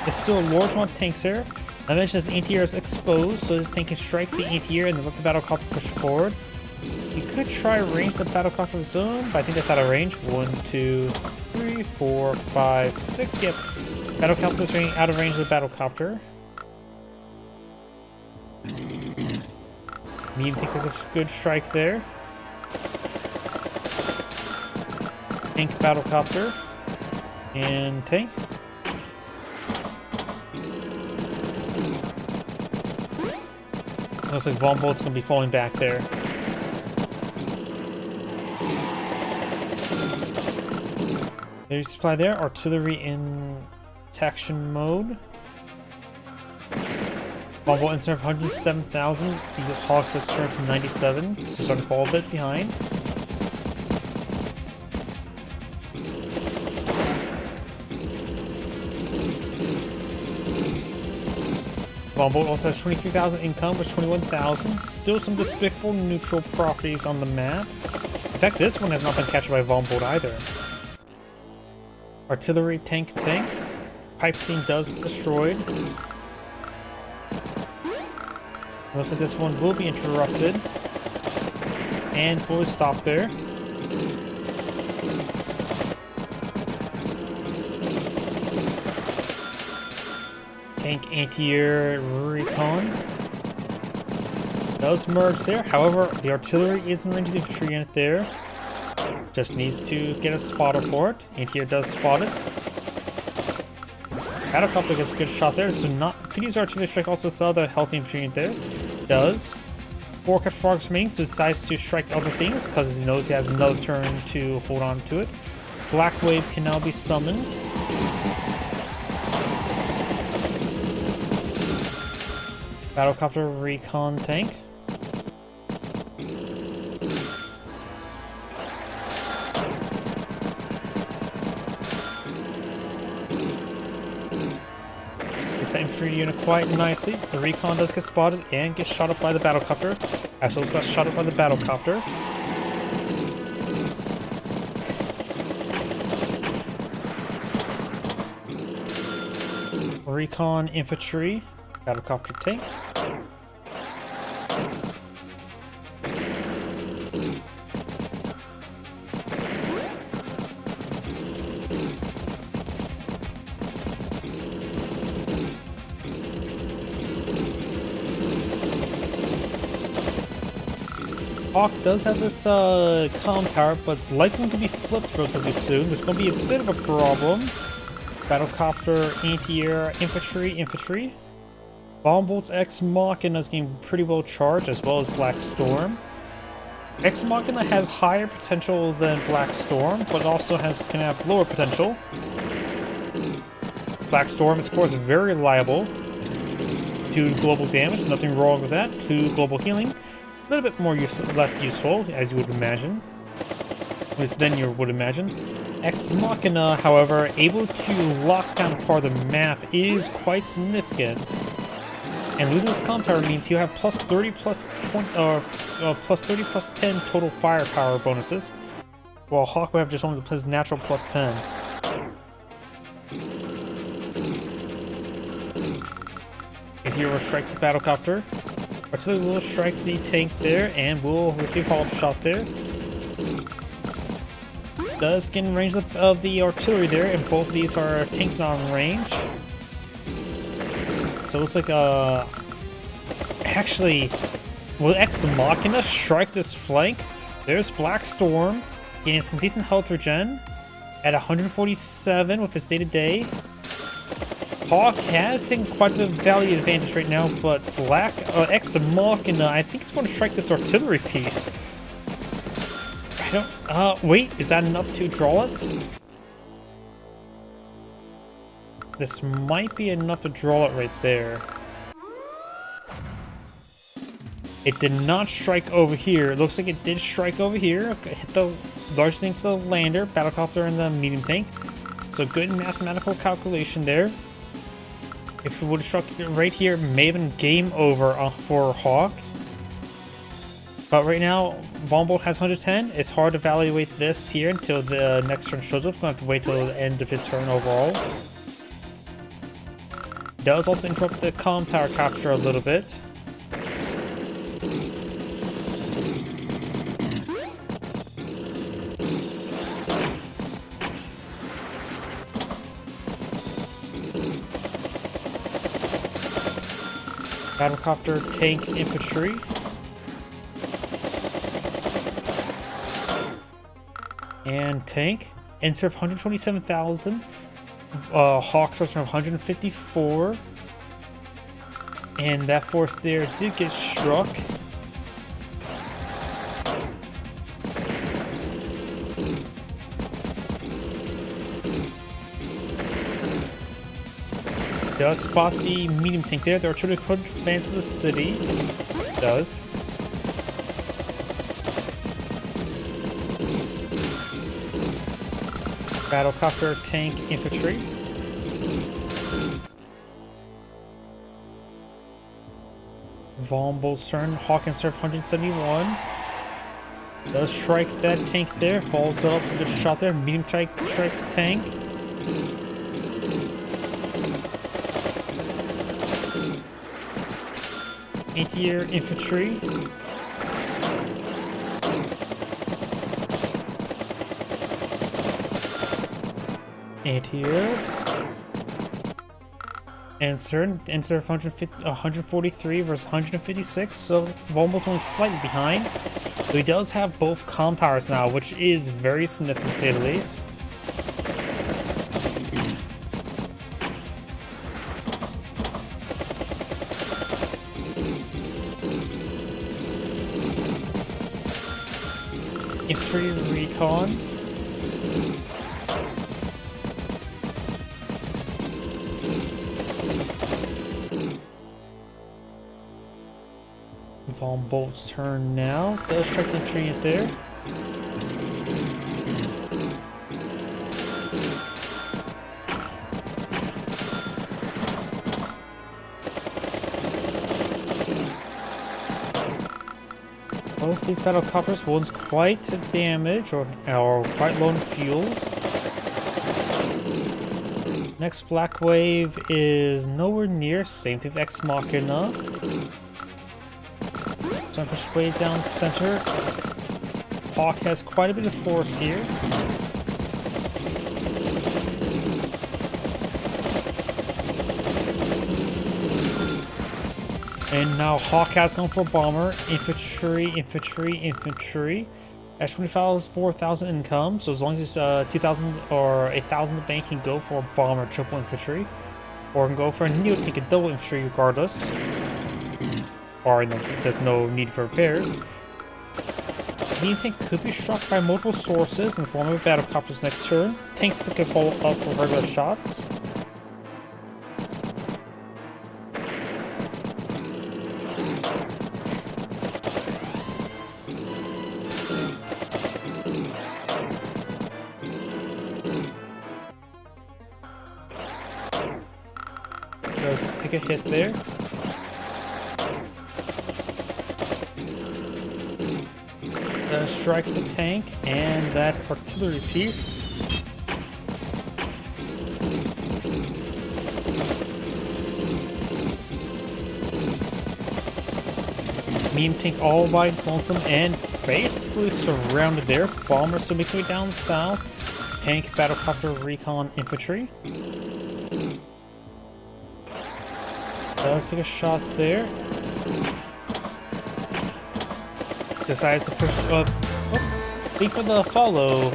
There's still a large amount of tanks there. I mentioned this anti-air is exposed, so this tank can strike the anti-air and then let the battlecopter push forward. You could try range the battlecopter zone, but I think that's out of range. 1, 2, 3, 4, 5, 6. Yep. Battlecopter is out of range of the battlecopter. Medium tank does a good strike there. Tank, battlecopter, and tank. Looks like Von Bolt's gonna be falling back there. There's supply there. Artillery in protection mode. Von Bolt instead of 107,000. Eagle Hawks has turned to 97, so starting to fall a bit behind. Von Bolt also has 23,000 income, with 21,000. Still some despicable neutral properties on the map. In fact, this one has not been captured by Von Bolt either. Artillery, tank, tank. Pipe seam does get destroyed. Looks like this one will be interrupted. And fully stopped there. Tank anti-air recon does merge there. However, the artillery is in range of the infantry unit there. Just needs to get a spotter for it. Anti-air does spot it. Battlecopter gets a good shot there, so could use artillery strike also sell the healthy infantry unit there. Does. 4 capture marks remaining, so decides to strike other things because he knows he has another turn to hold on to it. Black Wave can now be summoned. Battlecopter recon tank. This infantry unit quite nicely. The recon does get spotted and gets shot up by the battlecopter. Actually, got shot up by the battlecopter. Recon infantry. Battlecopter tank. Hawk does have this comm tower, but it's likely going to be flipped relatively soon. There's going to be a bit of a problem. Battlecopter, anti-air, infantry, infantry. Von Bolt's Ex Machina is getting pretty well charged, as well as Black Storm. Ex Machina has higher potential than Black Storm, but also can have lower potential. Black Storm is, of course, very reliable. 2 global damage, nothing wrong with that. 2 global healing. A little bit more less useful, as you would imagine. At least then you would imagine. Ex Machina, however, able to lock down a part of the map is quite significant. And losing this comm tower means he'll have plus 30, plus 20, plus 30, plus 10 total firepower bonuses. while Hawk Wave just only plays natural +10. Anti-hero will strike the battlecopter. Artillery will strike the tank there, and will receive follow-up shot there. Does get in range of the artillery there, and both of these are tanks not in range. So it looks like actually, will Ex Machina strike this flank? There's Black Storm getting some decent health regen at 147 with his day-to-day. Hawk has taken quite a bit of value advantage right now, but Ex Machina, I think it's going to strike this artillery piece. I don't, wait, is that enough to draw it? This might be enough to draw it right there. It did not strike over here. It looks like it did strike over here. Okay, hit the large things, the lander, battlecopter, and the medium tank. So good mathematical calculation there. If it would have struck it right here, it may have been game over for Hawk. But right now, Vombo has 110. It's hard to evaluate this here until the next turn shows up. We're going to have to wait till the end of his turn overall. Does also interrupt the comm tower capture a little bit. Battlecopter, tank, infantry. And tank. Insert 127,000. Hawk starts from 154. And that force there did get struck. Does spot the medium tank there. The artillery could advance to the city. Does. Battlecopter, tank, infantry. Vombo's turn. Hawkins serve 171. Does strike that tank there. Falls up for the shot there. Medium tank strikes tank. Anti-air infantry. Anti-air. Insert of 143 versus 156, so Vombo's only slightly behind. But he does have both comm towers now, which is very significant to say the least. Infantry recon. Vombo's turn now. Does strike the infantry in there. Both these battlecopters, one's quite damaged or quite low in fuel. Next Black Wave is nowhere near. Same thing with Ex Machina. So I push way down center. Hawk has quite a bit of force here. And now Hawk has gone for bomber, infantry, infantry, infantry. At 24,000 income, so as long as it's 2,000 or 1,000 the bank, can go for bomber, triple infantry, or can go for a neo tank and double infantry regardless. Or there's no need for repairs. The tank could be struck by multiple sources in the form of battlecopters next turn. Tanks that can follow up for regular shots. Does take a hit there. Strike the tank and that artillery piece. Medium tank all by its lonesome and basically surrounded there. Bomber still makes way down south. Tank, battlecopter, recon, infantry. Does take a shot there. Decides to push up. Wait for the follow.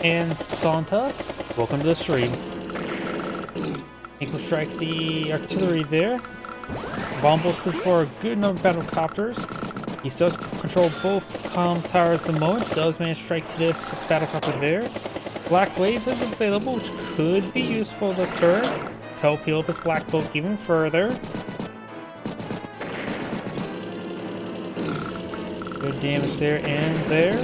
And Santa, welcome to the stream. Tank will strike the artillery there. Bombos push for a good number of battlecopters. He does control both comm towers at the moment. Does manage to strike this battlecopter there. Black Wave is available, which could be useful this turn. Help heal up his Black Bolt even further. Good damage there and there.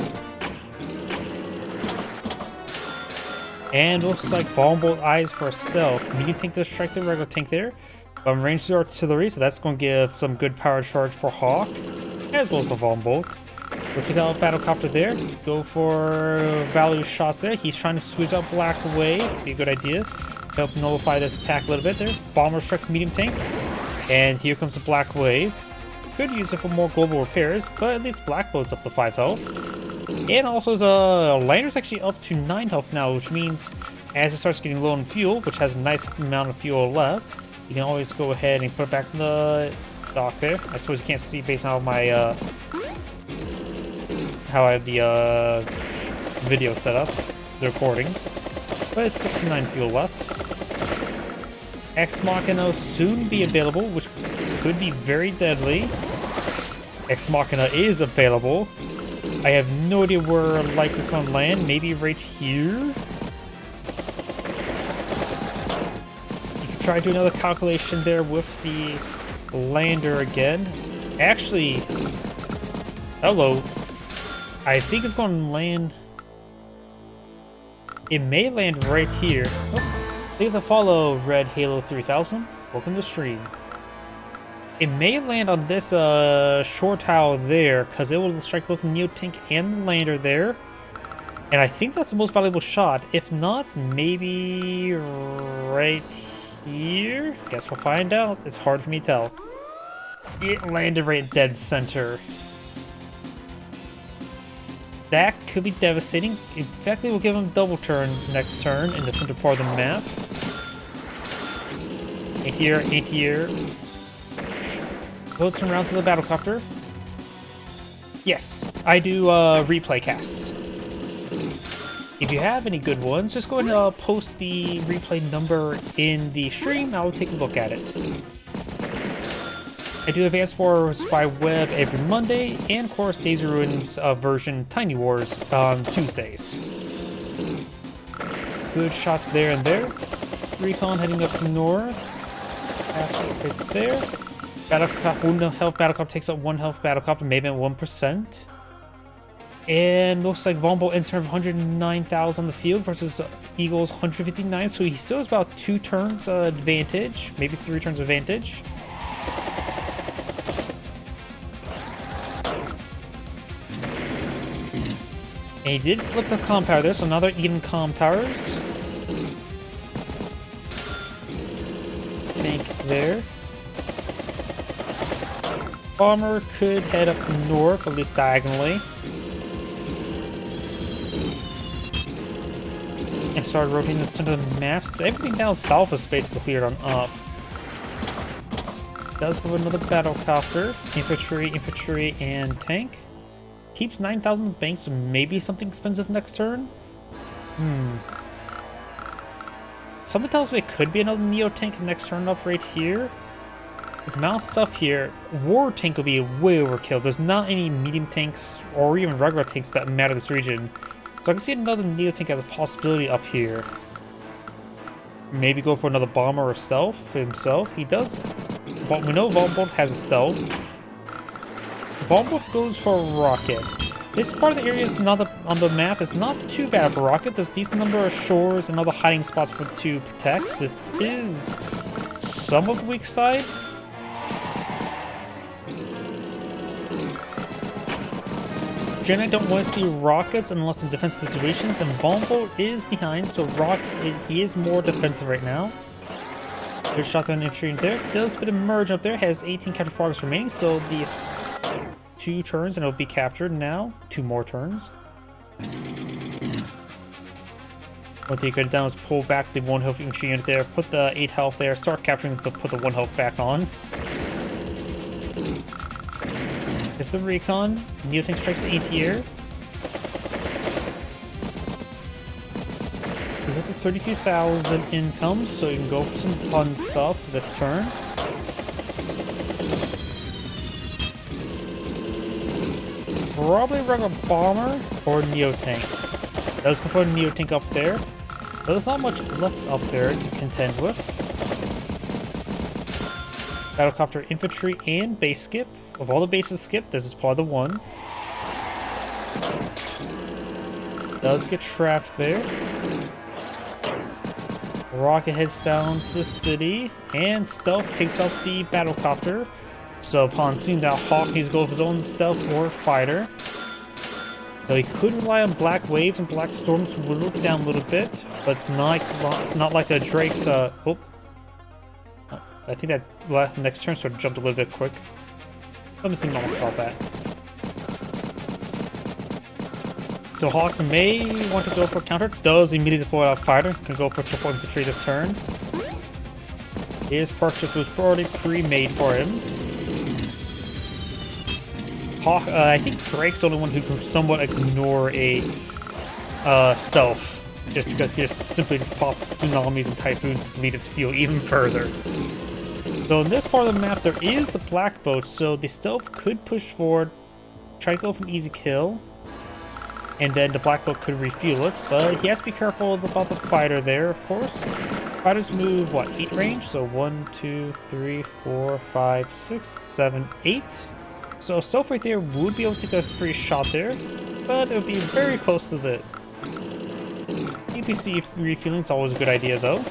And looks like Vulnerable Eyes for stealth. Medium tank does strike the regular tank there. Ranged artillery, so that's going to give some good power charge for Hawk, as well as the Vulnerable. We'll take out Battlecopter there. Go for value shots there. He's trying to squeeze out Black Wave. Be a good idea. Help nullify this attack a little bit there. Bomber strike medium tank. And here comes the Black Wave. Could use it for more global repairs, but at least Black Boat's up to 5 health. And also the lander's actually up to 9 health now, which means as it starts getting low on fuel, which has a nice amount of fuel left, you can always go ahead and put it back in the dock there. I suppose you can't see based on my how I have the video set up, the recording. But it's 69 fuel left. Ex Machina will soon be available, which could be very deadly. Ex Machina is available. I have no idea where like this going to land. Maybe right here. Try to do another calculation there with the lander again. Actually, hello. I think it's going to land. It may land right here. Oh, leave the follow, Red Halo 3000. Welcome to the stream. It may land on this shore tower there, because it will strike both the Neo Tank and the lander there. And I think that's the most valuable shot. If not, maybe right here? Guess we'll find out. It's hard for me to tell. It landed right dead center. That could be devastating. In fact, it will give him double turn next turn in the center part of the map. Anti-air. Load some rounds to the battlecopter. Yes, I do replay casts. If you have any good ones, just go ahead and post the replay number in the stream. I'll take a look at it. I do Advanced Wars by Web every Monday, and of course Days of Ruins version Tiny Wars on Tuesdays. Good shots there and there. Recon heading up north. Absolutely right there. Battlecopter, 1 health Battlecopter takes up 1 health Battlecopter, maybe at 1%. And looks like Vulnerable ends of 109,000 on the field versus Eagle's 159, so he still has about 2 turns advantage, maybe 3 turns advantage. And he did flip the comm tower there, so now they're even comm towers. Tank there. Bomber could head up north, at least diagonally. And start rotating the center of the map. So everything down south is basically cleared on up. Does go with another battlecopter. Infantry, and tank. Keeps 9,000 in the bank, so maybe something expensive next turn? Something tells me it could be another Neo tank next turn up right here. With the amount of stuff here, War tank will be way overkill. There's not any medium tanks or even regular tanks that matter this region. So I can see another Neo tank as a possibility up here. Maybe go for another bomber or stealth himself. He does. But we know Vulnerable has a stealth. Vulnerable goes for a rocket. This part of the area is not on the map is not too bad for rocket. There's a decent number of shores and other hiding spots to protect. This is some of the weak side. Generally don't want to see rockets unless in defense situations, and Bombo is behind, so he is more defensive right now. Good shotgun infantry in there. Does a bit of merge up there, has 18 capture progress remaining, so these 2 turns and it'll be captured now. 2 more turns. One thing you could have done was pull back the 1 health infantry unit there, put the 8 health there, start capturing, put the 1 health back on. It's the recon. Neotank strikes the anti-air. He's up to 32,000 income, so you can go for some fun stuff this turn. Probably run a bomber or Neotank. Does go for a Neotank up there. But there's not much left up there to contend with. Battlecopter infantry and base skip. Of all the bases skipped, this is probably the one. Does get trapped there. Rocket heads down to the city, and Stealth takes out the battlecopter. So upon seeing that, Hawk needs to go with his own Stealth or Fighter. Though he could rely on Black Waves and Black Storms to whittle it down a little bit, but it's not like a Drake's, oh. I think that next turn sort of jumped a little bit quick. Let me see more about that. So Hawk may want to go for a counter. Does immediately pull out a fighter. Can go for triple infantry this turn. His purchase was already pre-made for him. Hawk, I think Drake's the only one who can somewhat ignore a stealth, just because he just simply pops tsunamis and typhoons to bleed its field even further. So in this part of the map, there is the black boat, so the stealth could push forward, try to go for an easy kill, and then the black boat could refuel it, but he has to be careful about the fighter there, of course. Fighters move, what, 8 range? So 1, 2, 3, 4, 5, 6, 7, 8. So stealth right there would be able to take a free shot there, but it would be very close to the APC refueling. Is always a good idea, though.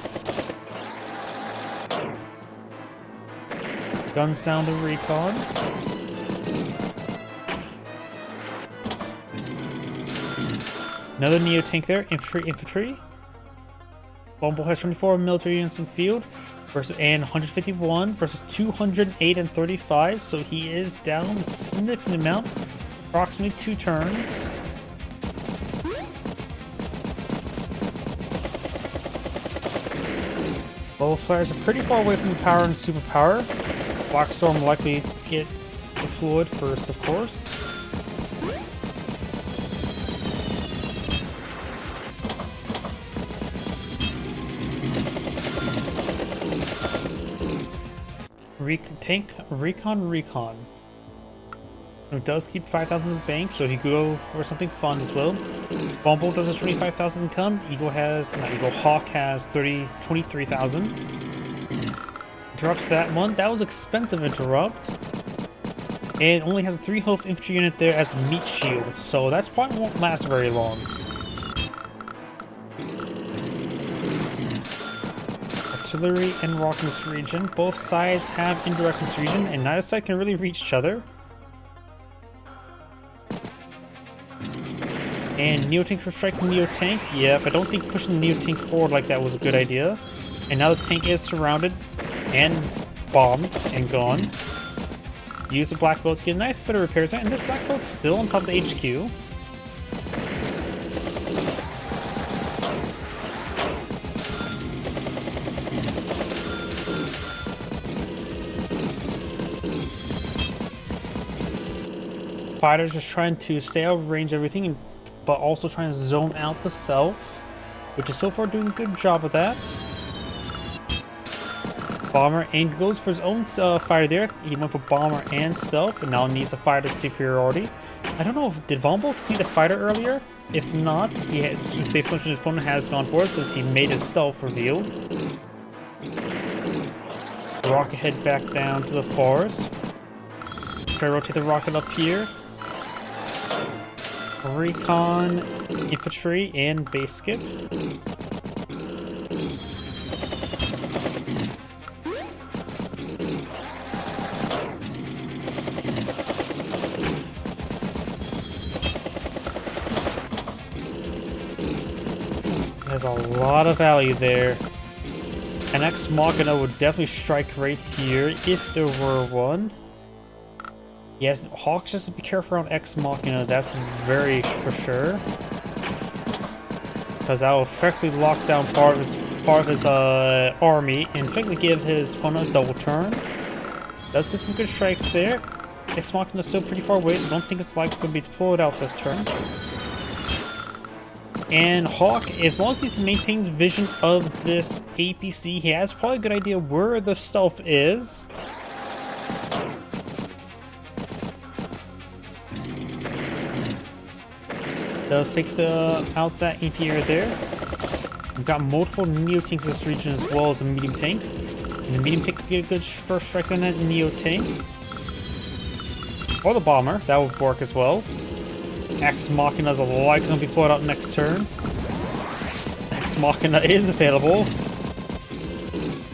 Guns down the recon. Another Neo-tank there. Infantry. Bombo has 24 military units in field and 151 versus 208 and 35. So he is down a significant amount. Approximately 2 turns. Both players are pretty far away from the power and superpower. Black Storm likely to get deployed first, of course. Recon. It does keep 5,000 in the bank, so he could go for something fun as well. Bombo does have 25,000 income. Hawk has 23,000. Interrupts that one. That was expensive interrupt. And only has a 3 health infantry unit there as meat shield, so that's probably won't last very long. Artillery and rock in this region. Both sides have indirects in this region, and neither side can really reach each other. And Neo-tank for striking Neo-tank. Yep, I don't think pushing the Neo-tank forward like that was a good idea. And now the tank is surrounded and bombed and gone. Use the black boat to get a nice bit of repairs, and this black boat's still on top of the HQ. Fighters just trying to stay out of range everything, but also trying to zone out the stealth, which is so far doing a good job of that. Bomber and goes for his own fighter there. He went for bomber and stealth, and now needs a fighter superiority. I don't know, did Vombolt see the fighter earlier? If not, he has safe assumption his opponent has gone for it since he made his stealth reveal. Rocket head back down to the forest. Try to rotate the rocket up here. Recon, infantry, and base skip. There's a lot of value there. An Ex Machina would definitely strike right here if there were one. Yes, Hawk, just be careful around Ex Machina, that's very for sure. Because that will effectively lock down part of his army and effectively give his opponent a double turn. Does get some good strikes there. Ex Machina is still pretty far away, so I don't think it's likely to be deployed out this turn. And Hawk, as long as he maintains vision of this APC, he has probably a good idea where the stealth is. Does take out that interior there. We've got multiple Neo tanks in this region as well as a medium tank. And the medium tank could get a good first strike on that Neo tank. Or the bomber, that would work as well. Ex Machina is likely going to be deployed out next turn. Ex Machina is available.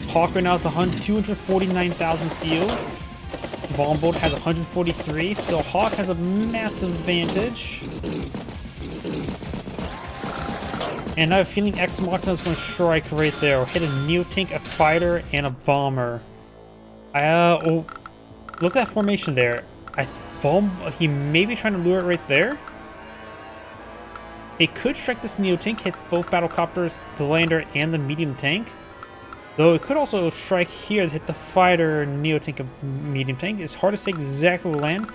Hawk right now has 249,000 field. Vombolt has 143, so Hawk has a massive advantage. And I have a feeling Ex Machina is going to strike right there. Or hit a Neo tank, a fighter, and a bomber. Oh, look at that formation there. He may be trying to lure it right there. It could strike this Neo tank, hit both battlecopters, the lander, and the medium tank. Though it could also strike here to hit the fighter, Neo tank, and medium tank. It's hard to say exactly where to land,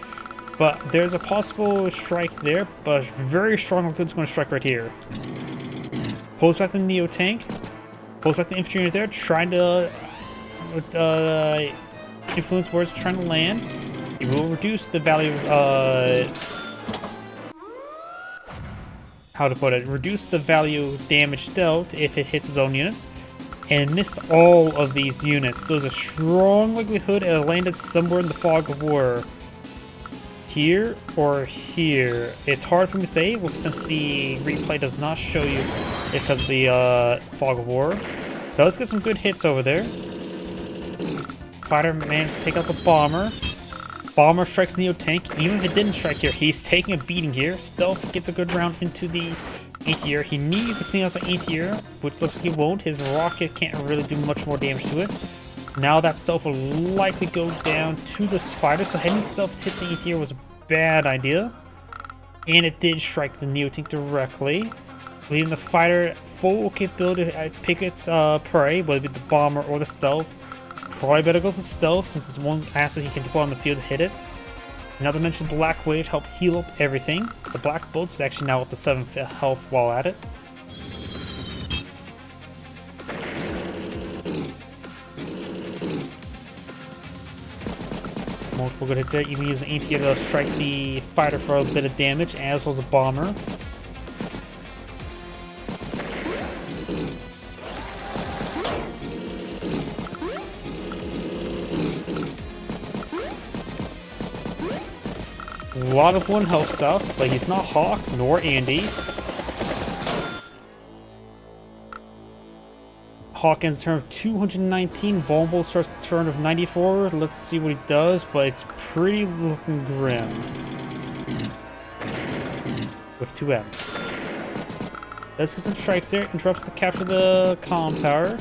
but there's a possible strike there. But very strong it's going to strike right here. Pulls back the Neo tank, pulls back the infantry right there, trying to influence where it's trying to land. It will reduce the value. How to put it, reduce the value damage dealt if it hits his own units, and miss all of these units. So there's a strong likelihood it landed somewhere in the fog of war. Here or here. It's hard for me to say since the replay does not show you because of the fog of war. Does get some good hits over there. Fighter managed to take out the bomber. Bomber strikes Neo tank. Even if it didn't strike here, he's taking a beating here. Stealth gets a good round into the anti-air. He needs to clean up the anti-air, which looks like he won't. His rocket can't really do much more damage to it. Now that stealth will likely go down to this fighter, so having stealth hit the anti-air was a bad idea. And it did strike the Neo tank directly, leaving the fighter full capability to pick its prey, whether it be the bomber or the stealth. Probably better go for stealth since it's one asset he can deploy on the field to hit it. Now to mention Black Wave help heal up everything. The Black Bolt's actually now up to 7 health while at it. Multiple good hits there. Even use the anti-air to strike the fighter for a bit of damage, as well as the bomber. A lot of 1 health stuff, but he's not Hawk nor Andy. Hawk ends turn of 219, Vulnerable starts turn of 94. Let's see what he does, but it's pretty looking grim. With 2 M's. Let's get some strikes there, interrupts to capture the comm tower.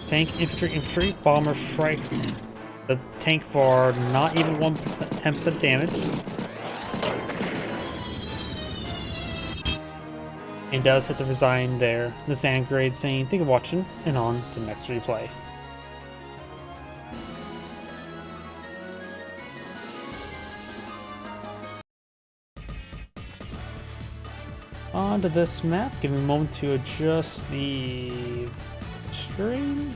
Tank, infantry, bomber strikes the tank for not even 1%, 10% damage. And does hit the resign there. The sand grade saying, thank you for watching, and on to the next replay. On to this map, give me a moment to adjust the stream.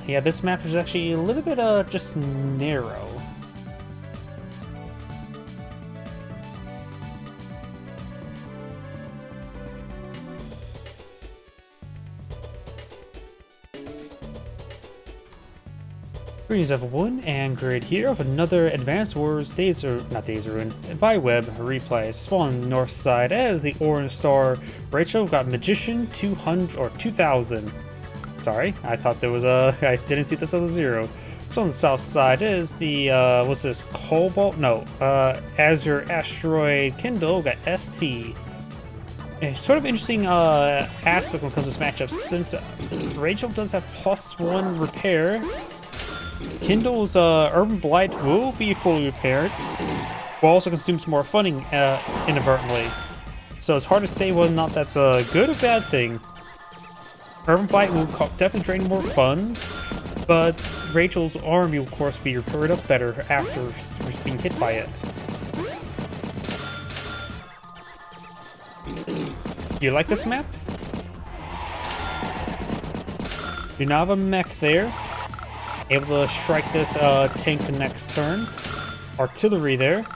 Yeah, this map is actually a little bit just narrow. Greetings everyone, and Grid here with another Advanced Wars Byweb replay. Spawn north side as the Orange Star Rachel got Magician 200 or 2000. Sorry, I thought there was a. I didn't see this as a 0. On the south side is the what's this? Cobalt? No, Azure Asteroid Kindle got ST. A sort of interesting aspect when it comes to this matchup, since Rachel does have +1 repair. Kindle's Urban Blight will be fully repaired, but also consumes more funding inadvertently. So it's hard to say whether or not that's a good or bad thing. Urban Blight will definitely drain more funds, but Rachel's army will of course be repaired up better after being hit by it. Do you like this map? Do not have a mech there. Able to strike this tank next turn. Artillery there.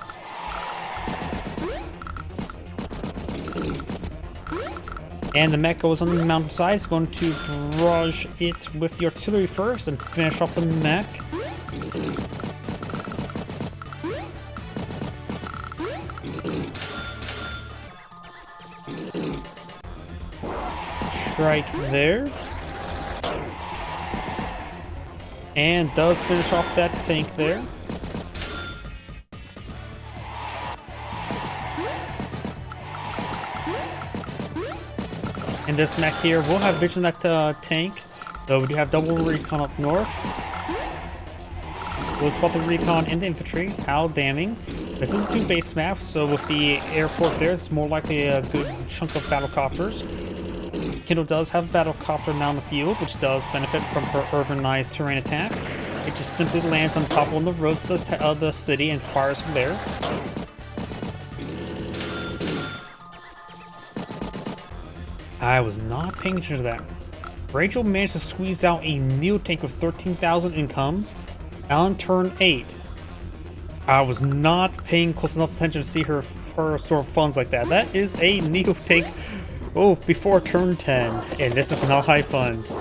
And the mech goes on the mountainside. It's going to barrage it with the artillery first and finish off the mech. Strike there. And does finish off that tank there. And this mech here will have vision at the tank, though we do have double recon up north. We'll spot the recon and the infantry. How damning. This is a 2-base map, so with the airport there, it's more likely a good chunk of battlecopters. Kindle does have a battlecopter now in the field, which does benefit from her urbanized terrain attack. It just simply lands on top of the roads of the city and fires from there. I was not paying attention to that. Rachel managed to squeeze out a Neo tank with 13,000 income on turn 8. I was not paying close enough attention to see her store funds like that. That is a Neo tank. Oh, before turn 10, and this is not high funds.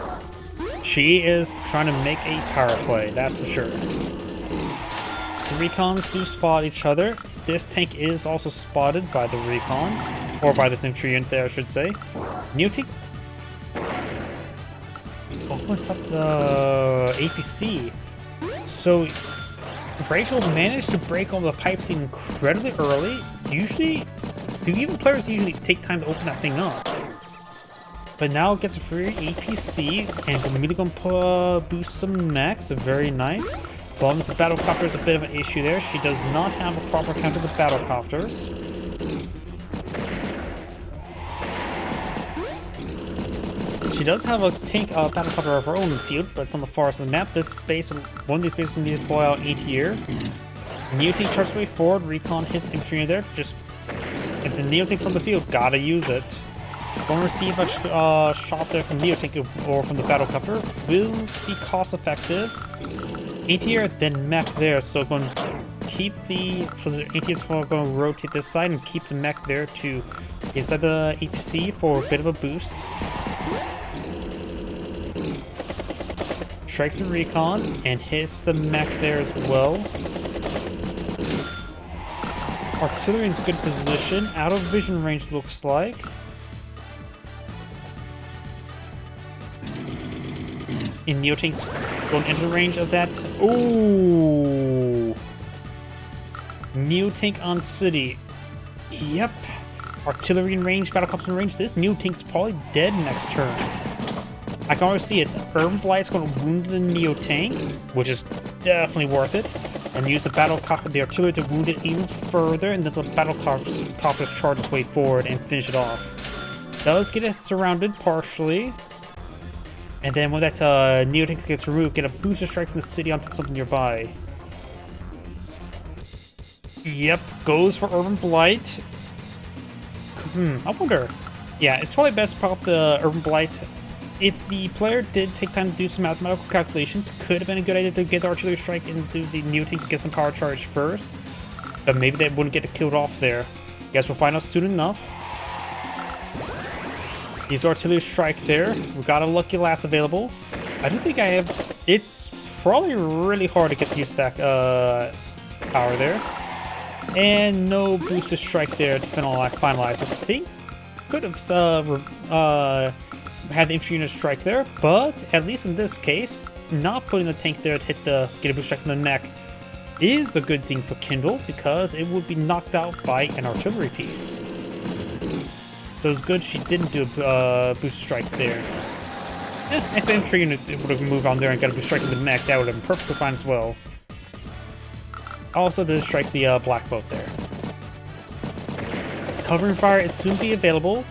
She is trying to make a power play, that's for sure. The recons do spot each other. This tank is also spotted by the recon, or by this infantry unit there, I should say. Neo tank. Oh, what's up the APC? So Rachel managed to break all the pipes incredibly early. Even players usually take time to open that thing up. But now it gets a free APC, and immediately going to boost some mechs. Very nice. Problems with battlecopter is a bit of an issue there. She does not have a proper counter with battlecopters. She does have a tank battlecopter of her own in the field, but it's on the far side of the map. This base, one of these bases, need to deploy out ATR. Neo tank charges way forward. Recon hits infantry in there. Just if the Neo tank's on the field, gotta use it. Going to receive a shot there from Neo tank or from the battlecopter will be cost effective. ATR then mech there, so going to keep the ATR's going to rotate this side and keep the mech there to inside the APC for a bit of a boost. Strikes the recon and hits the mech there as well. Artillery in good position, out of vision range looks like. And Neo tanks going into range of that. Ooh! Neo tank on city. Yep. Artillery in range, battlecopters in range. This Neo tank's probably dead next turn. I can already see it. Urban Blight's going to wound the Neo tank, which is definitely worth it. And use the battlecopter, the artillery to wound it even further, and then the battlecopters charge its way forward and finish it off. Does get it surrounded partially. And then when that Neo tank gets removed, get a booster strike from the city onto something nearby. Yep, goes for Urban Blight. I wonder. Yeah, it's probably best to pop up the Urban Blight. If the player did take time to do some mathematical calculations, could have been a good idea to get the artillery strike into the Neo tank to get some power charge first. But maybe they wouldn't get it killed off there. Guess we'll find out soon enough. These artillery strike there. We got a lucky last available. I don't think I have. It's probably really hard to get used to that power there. And no boosted strike there to finalize. I think could have had the infantry unit strike there, but at least in this case, not putting the tank there to get a boost strike in the neck is a good thing for Kindle because it would be knocked out by an artillery piece. So it's good she didn't do a boost strike there. If the infantry unit would have moved on there and got a boost strike in the neck, that would have been perfectly fine as well. Also did strike the black boat there. Covering fire is soon be available.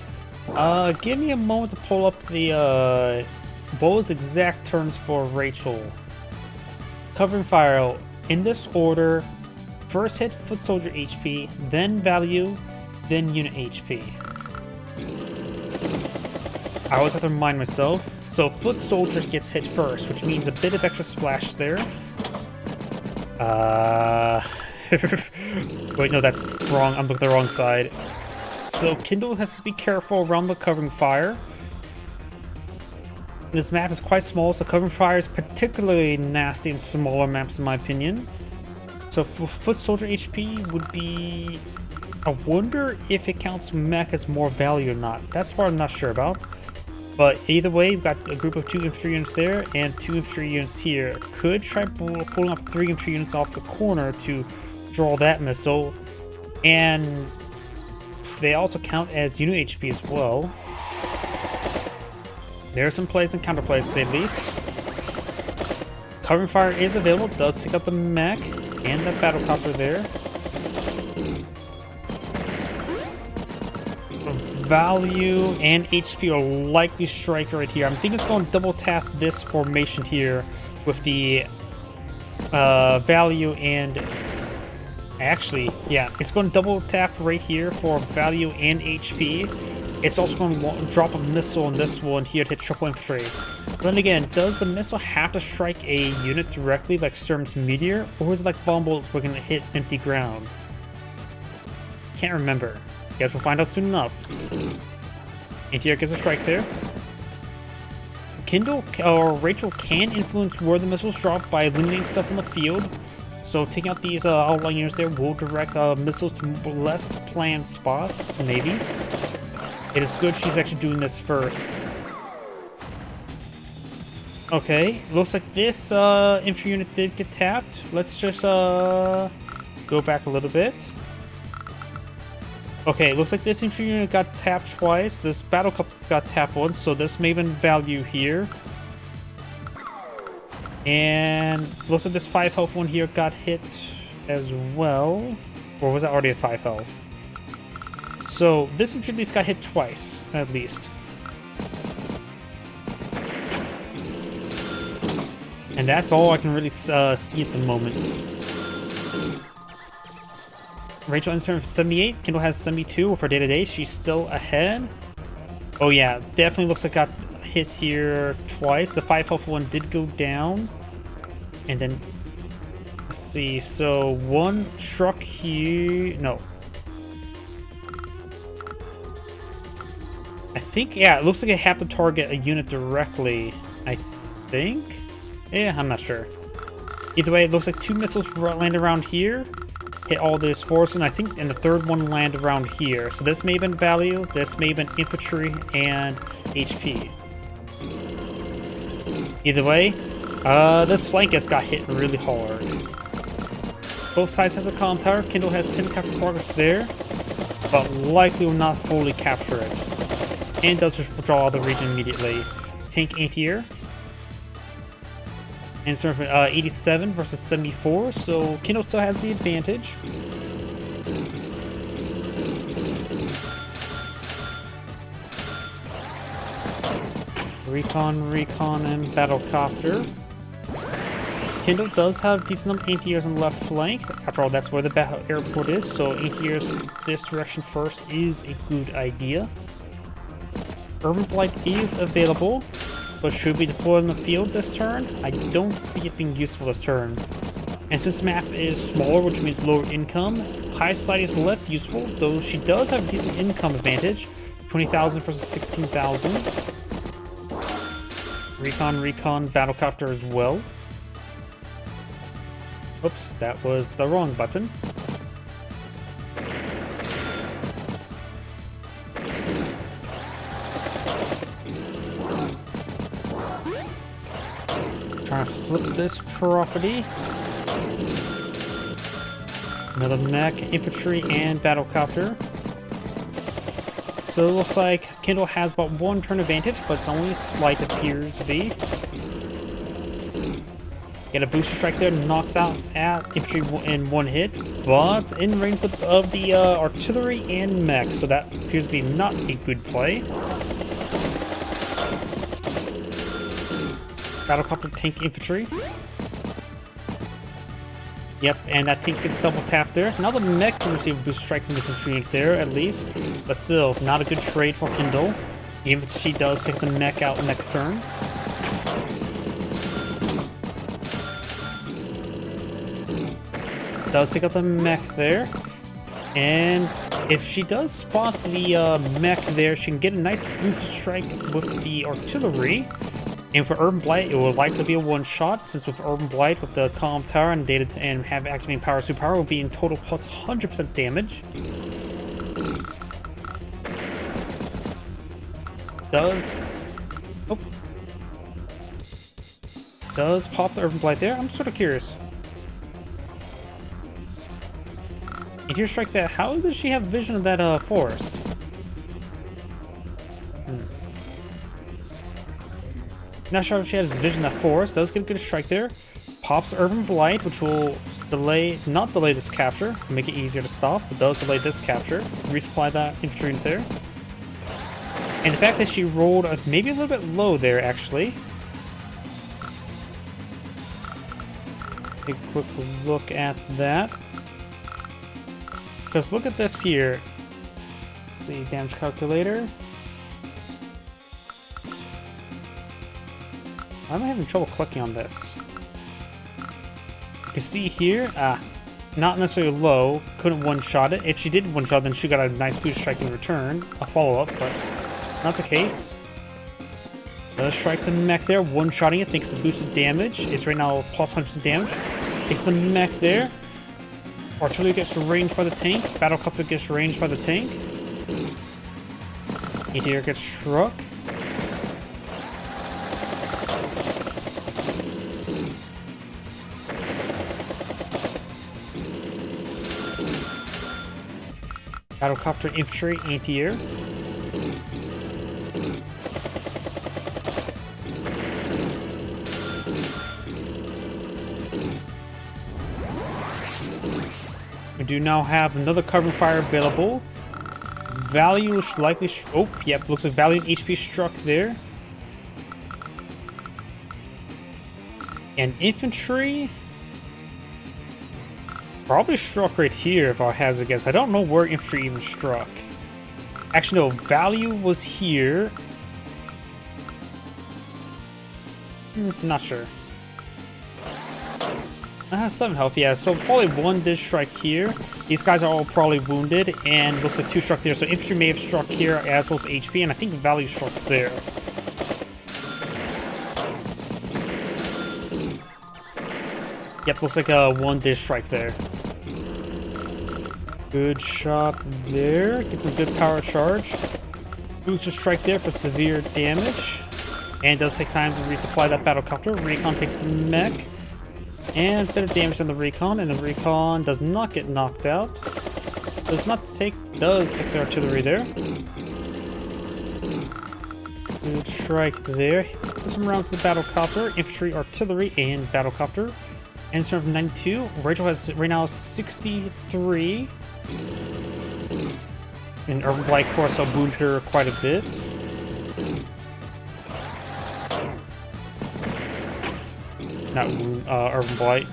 Give me a moment to pull up the Bo's exact terms for Rachel. Covering fire in this order: first hit foot soldier HP, then value, then unit HP. I always have to remind myself. So foot soldier gets hit first, which means a bit of extra splash there. Wait, no, that's wrong. I'm looking at the wrong side. So Kindle has to be careful around the covering fire. This map is quite small, so covering fire is particularly nasty in smaller maps, in my opinion. So for foot soldier HP would be... I wonder if it counts mech as more value or not. That's what I'm not sure about. But either way, we've got a group of 2 infantry units there and 2 infantry units here. Could try pulling up 3 infantry units off the corner to draw that missile. And they also count as unit HP as well. There are some plays and counterplays, to say the least. Covering fire is available, does take out the mech and the battlecopter there. Value and HP are likely striker right here. I'm thinking it's going to double tap this formation here with the value and actually, yeah, it's going to double tap right here for value and HP. It's also going to drop a missile on this one here to hit triple infantry. But then again, does the missile have to strike a unit directly like Sturm's Meteor, or is it like bomb bullets we're going to hit empty ground? Can't remember. Guess we'll find out soon enough. Anti-air gets a strike there. Kindle or Rachel can influence where the missiles drop by eliminating stuff in the field. So taking out these outlying units there will direct missiles to less planned spots, maybe. It is good she's actually doing this first. Okay, looks like this infantry unit did get tapped. Let's just go back a little bit. Okay, looks like this infantry unit got tapped twice. This battle cup got tapped once, so this may have been value here. And looks like this 5 health one here got hit as well. Or was that already a 5 health? So this infantry at least got hit twice, at least. And that's all I can really see at the moment. Rachel ends turn 78. Kindle has 72 with her day-to-day. She's still ahead. Oh yeah, definitely looks like got hit here twice. The 5 health one did go down. And then, let's see. So one struck here. No. I think, yeah, it looks like I have to target a unit directly. I think? Yeah, I'm not sure. Either way, it looks like 2 missiles land around here. Hit all this force, and I think and the third one land around here. So this may have been value, this may have been infantry, and HP. Either way, this flank has got hit really hard. Both sides has a column tower. Kindle has 10 capture progress there, but likely will not fully capture it. And does just withdraw the region immediately. Tank anti-air. And sort of 87 versus 74, so Kindle still has the advantage. Recon, and battlecopter. Kindle does have decent number of anti-airs on the left flank. After all, that's where the battle airport is, so anti-airs this direction first is a good idea. Urban Blight is available, but should be deployed in the field this turn. I don't see it being useful this turn. And since the map is smaller, which means lower income, High Society is less useful, though she does have a decent income advantage. 20,000 versus 16,000. Recon, battlecopter as well. Oops, that was the wrong button. Trying to flip this property. Another mech, infantry, and battlecopter. So it looks like Kindle has about 1 turn advantage, but it's only slight, appears to be. Get a booster strike there, knocks out at infantry in 1 hit, but in range of the artillery and mech, so that appears to be not a good play. Battlecopter, tank, infantry. Yep, and that tank gets double tapped there. Now the mech can receive a boost strike from this infantry there, at least. But still, not a good trade for Kindle. Even if she does take the mech out next turn. Does take out the mech there. And if she does spot the mech there, she can get a nice boost strike with the artillery. And for Urban Blight, it will likely be a one-shot, since with Urban Blight, with the Calm Tower and data and have activating power, superpower will be in total plus 100% damage. Does pop the Urban Blight there? I'm sort of curious. If you strike that, how does she have vision of that forest? Not sure if she has vision of that forest. Does get a good strike there. Pops Urban Blight, which will not delay this capture, make it easier to stop, but does delay this capture. Resupply that infantry in there. And the fact that she rolled maybe a little bit low there, actually. Take a quick look at that. Because look at this here. Let's see, damage calculator. I'm having trouble clicking on this. You can see here, not necessarily low, couldn't one-shot it. If she did one-shot, then she got a nice boost strike in return, a follow-up, but not the case. Does strike the mech there, one-shotting it, thanks to boosted damage. It's right now plus 100% damage. Takes the mech there. Artillery gets ranged by the tank. Battlecopter gets ranged by the tank. Meteor gets struck. Battlecopter, infantry, anti-air. We do now have another carbon fire available. Value is likely. Oh, yep, looks like value and HP struck there. And infantry probably struck right here, if I hazard a guess. I don't know where infantry even struck. Actually, no, value was here. Not sure. 7 health, yeah, so probably 1 did strike here. These guys are all probably wounded, and looks like 2 struck there. So infantry may have struck here as those HP, and I think value struck there. Yep, looks like 1 did strike there. Good shot there. Get some good power charge. Booster strike there for severe damage. And it does take time to resupply that battlecopter. Recon takes the mech. And a bit of damage on the recon, and the recon does not get knocked out. Does take the artillery there. Good strike there. Put some rounds with the battlecopter, infantry, artillery, and battlecopter. And it's of 92. Rachel has right now 63. And Urban Blight, of course, will wound her quite a bit. Not Urban Blight.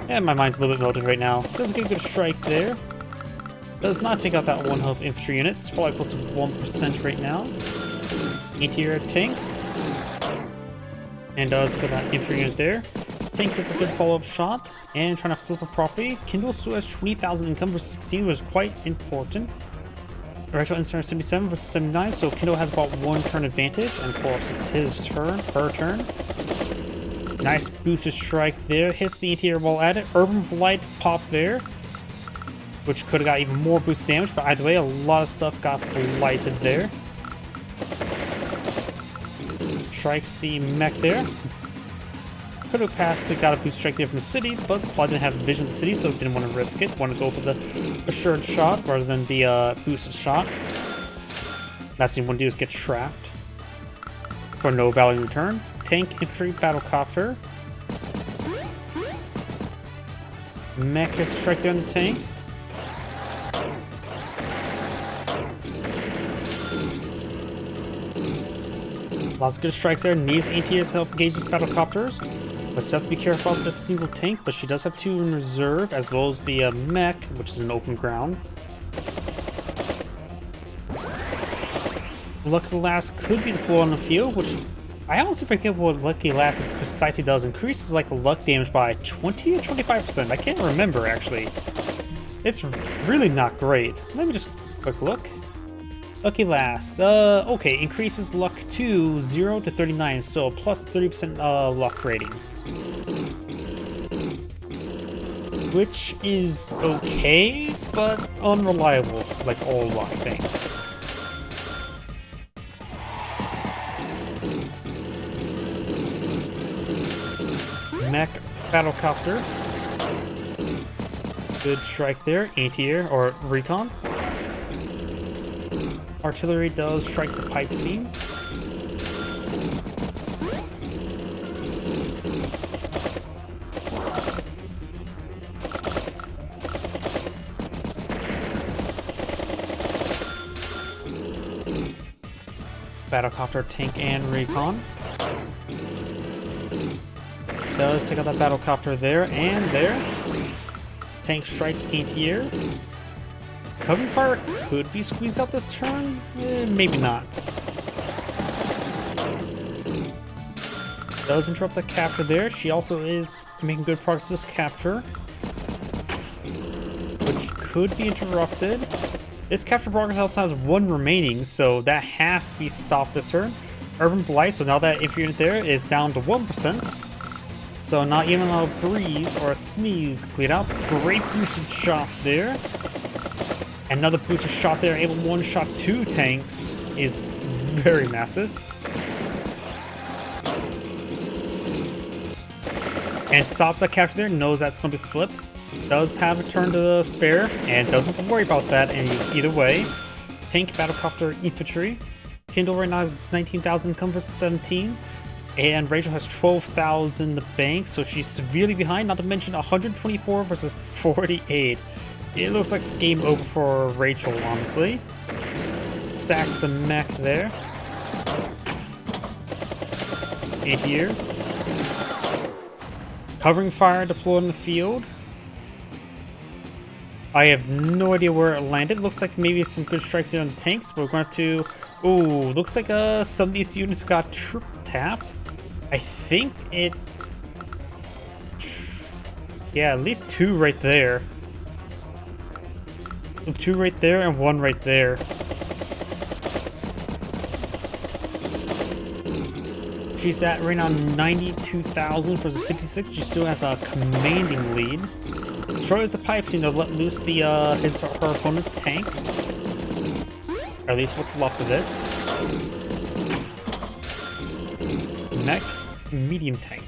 Yeah, my mind's a little bit melted right now. Does get a good strike there. Does not take out that 1 health infantry unit. It's probably close to 1% right now. Anti-air tank. And does get that infantry unit there. Tank gets a good follow-up shot. And trying to flip a property. Kindle still has 20,000 income versus 16, which is quite important. Rachel insert 77 versus 79, so Kindle has about 1 turn advantage, and of course it's his turn, her turn. Nice boosted strike there. Hits the interior wall at it. Urban Blight pop there, which could have got even more boost damage, but either way, a lot of stuff got blighted there. Strikes the mech there. Could have passed, got a boost strike there from the city, but Blood didn't have vision of the city, so didn't want to risk it. Wanted to go for the assured shot rather than the boosted shot. Last thing you want to do is get trapped for no value in return. Tank, infantry, battlecopter. Mech has to strike there on the tank. Lots of good strikes there. Needs ATs to help engage these battlecopters. But still have to be careful about this single tank, but she does have 2 in reserve, as well as the mech, which is in open ground. Lucky Last could be deployed on the field, which I honestly forget what Lucky Last precisely does. Increases like luck damage by 20 or 25%. I can't remember actually. It's really not great. Let me just quick look. Lucky Last, okay, increases luck to 0 to 39, so plus 30% luck rating. Which is okay, but unreliable, like all luck things. Mech battlecopter. Good strike there, anti-air or recon. Artillery does strike the pipe seam. Battlecopter, tank, and recon. Does take out that battlecopter there and there. Tank strikes anti-air. Covering fire could be squeezed out this turn, maybe not. Does interrupt the capture there. She also is making good progress this capture, which could be interrupted. This capture progress also has 1 remaining, so that has to be stopped this turn. Urban Blight, so now that infantry unit there is down to 1%. So not even a breeze or a sneeze cleared out. Great boosted shot there. Another boosted shot there, able to one-shot 2 tanks, is very massive. And stops that capture there, knows that's going to be flipped. Does have a turn to spare, and doesn't have to worry about that either way. Tank, battlecopter, infantry. Kindle right now has 19,000 income versus 17. And Rachel has 12,000 in the bank, so she's severely behind, not to mention 124 versus 48. It looks like it's game over for Rachel, honestly. Sacks the mech there. Anti-air. Covering fire deployed in the field. I have no idea where it landed. Looks like maybe some good strikes there on the tanks, but we're going to have to... Ooh, looks like some of these units got triple tapped. I think it... Yeah, at least 2 right there. 2 right there and 1 right there. She's at right now 92,000 versus 56. She still has a commanding lead. Destroys the pipe seem to let loose the her opponent's tank. Or at least what's left of it. Mech, medium tank.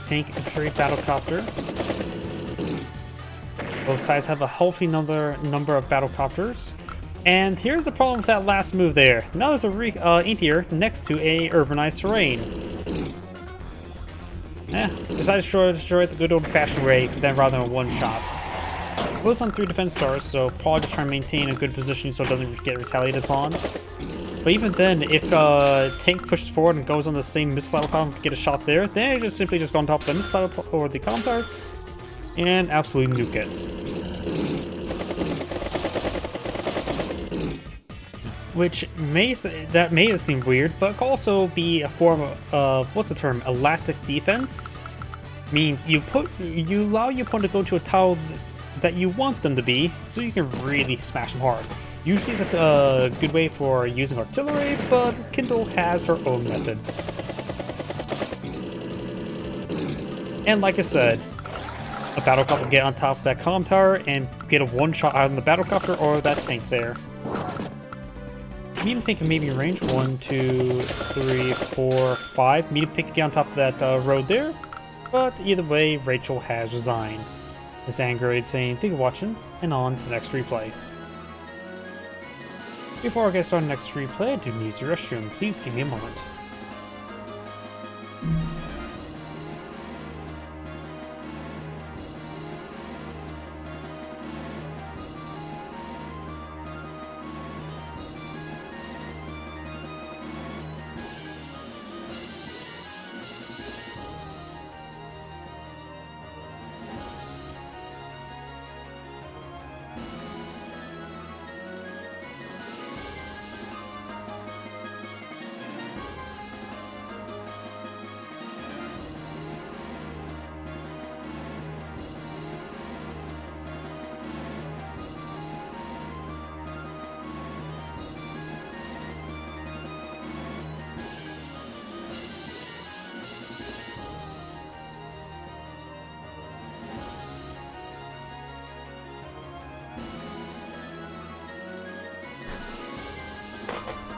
Tank, infantry, battlecopter. Both sides have a healthy number of battlecopters. And here's the problem with that last move there. Now there's a anti-air next to a urbanized terrain. Decided to destroy it the good old-fashioned way, then rather than a one-shot. Goes on 3 defense stars, so probably just trying to maintain a good position so it doesn't get retaliated upon. But even then, if tank pushes forward and goes on the same missile platform to get a shot there, then it just simply go on top of the missile or the comm tower and absolutely nuke it. Which may seem weird, but could also be a form of what's the term? Elastic defense. Means you allow your opponent to go to a tile that you want them to be, so you can really smash them hard. Usually it's a good way for using artillery, but Kindle has her own methods. And like I said, a battlecopter will get on top of that comm tower and get a one-shot out on the battlecopter or that tank there. Medium tank can maybe range 1, 2, 3, 4, 5. Medium tank can get on top of that road there. But either way, Rachel has resigned. This Android saying, thank you for watching, and on to the next replay. Before I get started on the next replay, I do need the restroom. Please give me a moment.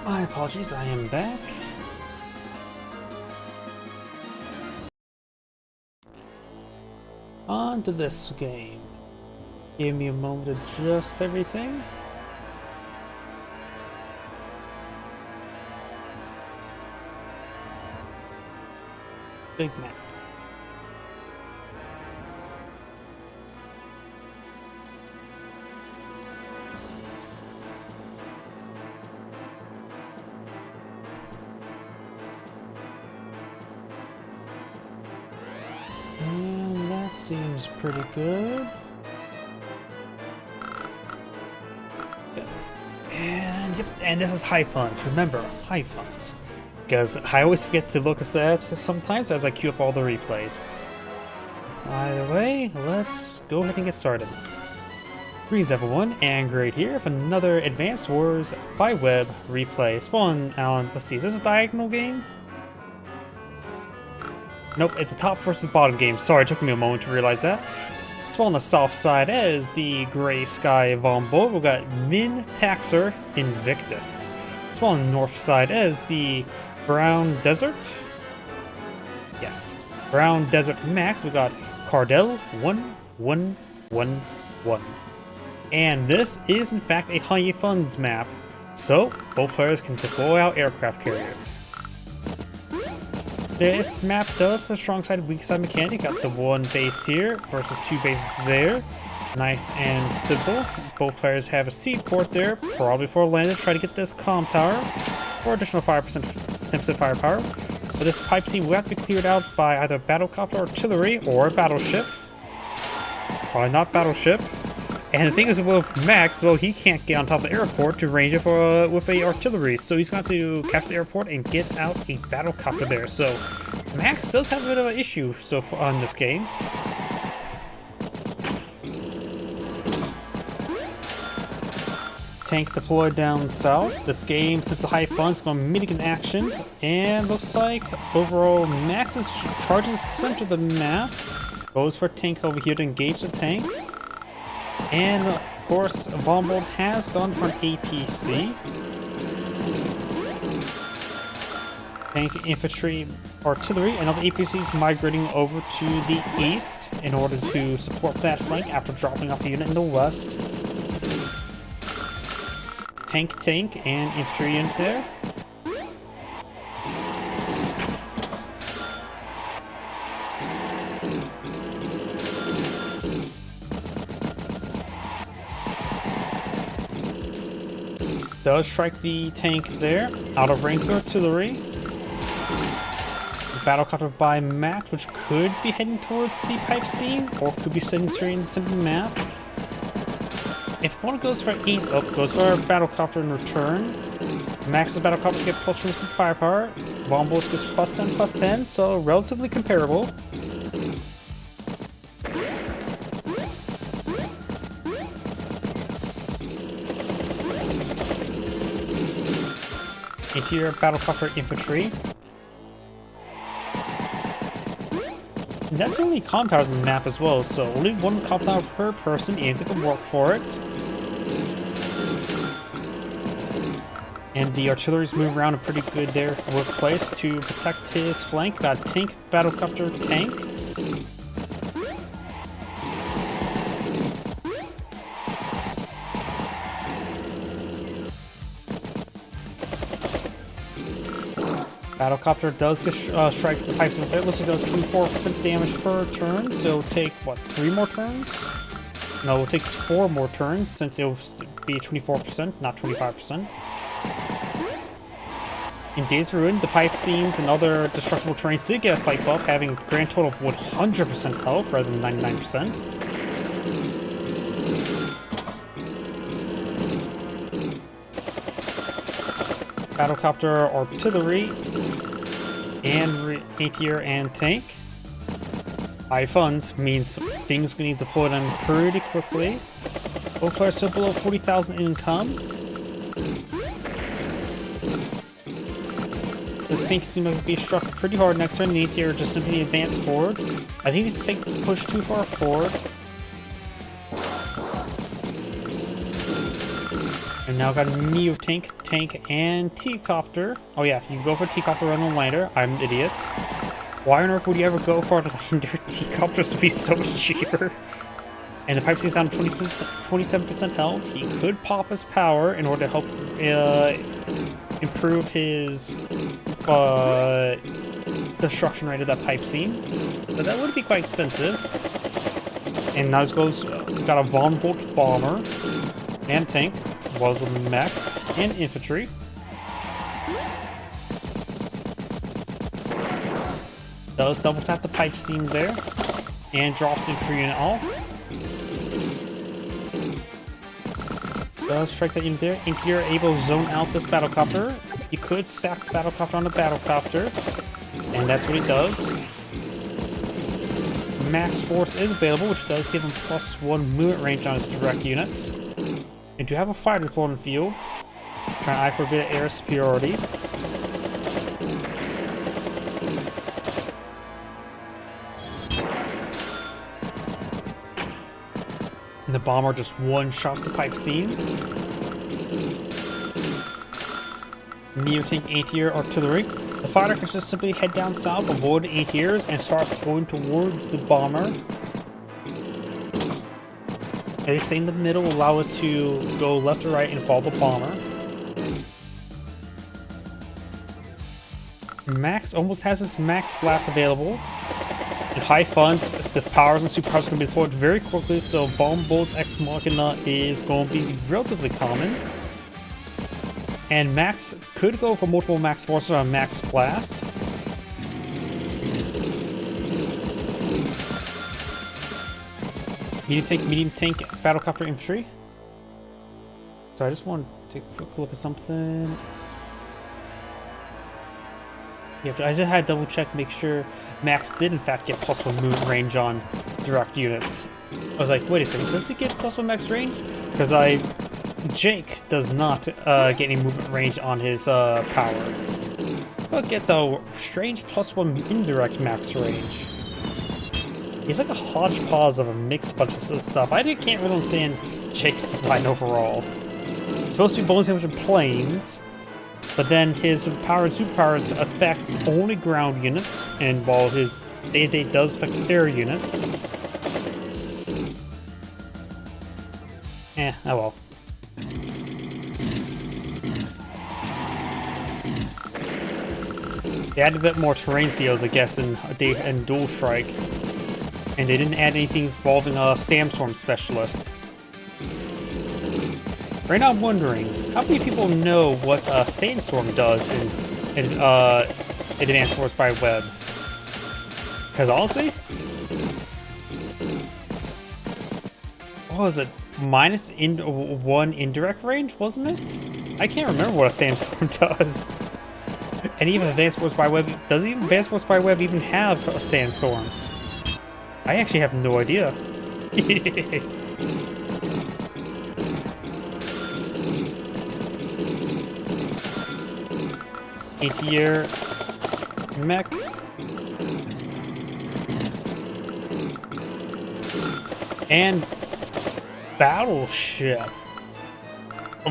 My apologies, I am back. On to this game. Give me a moment to adjust everything. Big map. Seems pretty good. And yep, and this is high funds. Remember, high funds. Because I always forget to look at that sometimes as I queue up all the replays. Either way, let's go ahead and get started. Greetings everyone, and Great here with another Advanced Wars by Web replay. Spawn on, let's see, is this a diagonal game? Nope, it's a top versus bottom game. Sorry, it took me a moment to realize that. So on the south side is the Gray Sky Vombo. We've got Min Taxer Invictus. So on the north side is the Brown Desert. Yes, Brown Desert Max. We've got Cardell 1111. And this is in fact a high funds map. So both players can deploy out aircraft carriers. This map does the strong side, weak side mechanic. Got the one base here versus two bases there. Nice and simple. Both players have a seaport there, probably for landing. Try to get this comm tower for additional 10% firepower. But this pipe seam will have to be cleared out by either battlecopter artillery or battleship. Probably not battleship. And the thing is with Max, well, he can't get on top of the airport to range it with a artillery, so he's going to have to capture the airport and get out a battlecopter there. So Max does have a bit of an issue so far on this game. Tank deployed down south. This game, since the high funds, going to mitigate action, and looks like overall Max is charging the center of the map. Goes for tank over here to engage the tank. And of course, Vombold has gone for an APC. Tank, infantry, artillery, and other APCs migrating over to the east in order to support that flank after dropping off a unit in the west. Tank, and infantry unit there. Does strike the tank there, out of range of artillery. Battlecopter by Max, which could be heading towards the pipe seam, or could be sending straight in the simple map. If one goes for 8, goes for a battlecopter in return. Max's battlecopter get plus from some firepower. Bombos goes +10/+10, so relatively comparable. Interior battlecopter infantry. And that's the only comm towers on the map as well, so only one comm tower per person and get to work for it. And the artillery's moving around a pretty good there workplace to protect his flank. Got tank, battlecopter, tank. Battlecopter does get strikes the pipes with it. Looks like it does 24% damage per turn, so take, what, 3 more turns? No, we'll take 4 more turns since it'll be 24%, not 25%. In Days of Ruin, the pipe seams and other destructible terrains did get a slight buff, having a grand total of 100% health rather than 99%. Battlecopter, artillery, and anti-air and tank. High funds means things can need to deploy them pretty quickly. Both players still below 40,000 income. This tank seems like to be struck pretty hard next turn. The anti-air just simply advance forward. I think this tank pushed too far forward. And now got a Neo tank, and T-copter. Oh yeah, you can go for T-copter on the lander. I'm an idiot. Why on earth would you ever go for a lander? T-copters would be so much cheaper. And the pipe stays down 27% health. He could pop his power in order to help improve his destruction rate of that pipe seam. But that would be quite expensive. And now goes, got a Von Bolt bomber and tank. Was a mech and infantry. Does double tap the pipe seam there and drops infantry unit off. Does strike that unit there. Interior able to zone out this battlecopter. You could sack the battlecopter on the battlecopter, and that's what he does. Max force is available, which does give him +1 movement range on his direct units. And to have a fighter deployed in the field, trying to eye for a bit of air superiority. And the bomber just one-shots the pipe seam. Neo tank anti-air artillery. The fighter can just simply head down south, avoid the anti-airs, and start going towards the bomber. They stay in the middle, allow it to go left or right and follow the bomber. Max almost has his max blast available. In high funds, the powers and superpowers are going to be deployed very quickly, so Bomb Bolt's Ex Machina is going to be relatively common. And Max could go for multiple max forces on max blast. Medium tank, battlecopter infantry. So I just want to take a quick look at something. Yeah, I just had to double check, make sure Max did in fact get +1 movement range on direct units. I was like, wait a second, does he get +1 max range? Because Jake does not get any movement range on his power, but gets a strange +1 indirect max range. He's like a hodgepodge of a mixed bunch of stuff. I can't really understand Jake's design overall. It's supposed to be bonus damage in planes, but then his power and superpowers affects only ground units, and while his day-to-day does affect air units. Oh well. They added a bit more terrain seals, I guess, in Dual Strike. And they didn't add anything involving a Sandstorm Specialist. Right now I'm wondering, how many people know what a Sandstorm does in Advanced Wars by Web? Because honestly, what was it? -1 indirect range, wasn't it? I can't remember what a Sandstorm does. And even Advanced Wars by Web, does even Advanced Wars by Web even have Sandstorms? I actually have no idea. Anti-air mech. And battleship.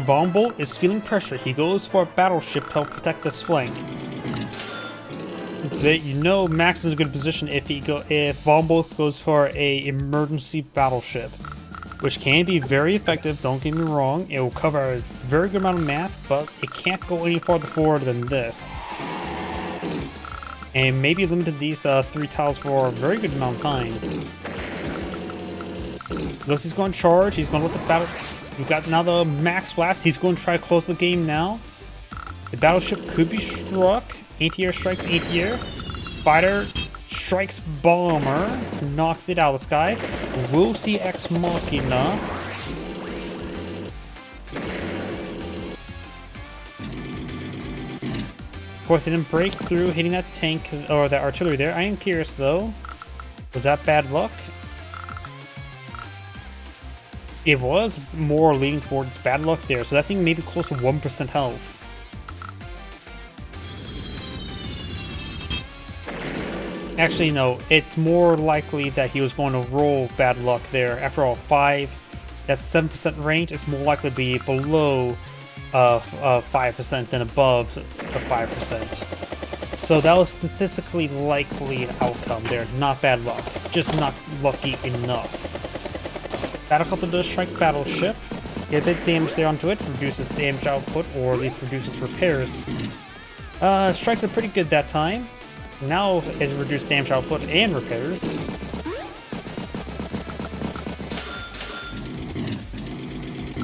Von Bolt is feeling pressure. He goes for a battleship to help protect this flank. You know Max is in a good position if Von Bolt goes for a emergency battleship, which can be very effective. Don't get me wrong; it will cover a very good amount of map, but it can't go any farther forward than this, and maybe limited these 3 tiles for a very good amount of time. Looks he's going to charge. He's going to let the battle. We got now the Max Blast. He's going to try to close the game now. The battleship could be struck. Anti-air strikes anti-air. Fighter strikes bomber. Knocks it out of the sky. We'll see Ex Machina. Of course, it didn't break through hitting that tank or that artillery there. I am curious though. Was that bad luck? It was more leaning towards bad luck there, so that thing may be close to 1% health. Actually, no, it's more likely that he was going to roll bad luck there. After all, 5, that's 7% range. It's more likely to be below 5% than above 5%. So that was statistically likely an outcome there. Not bad luck, just not lucky enough. Battlecopter does strike battleship. Get a bit damage there onto it, reduces damage output, or at least reduces repairs. Strikes are pretty good that time. Now it reduced damage output and repairs.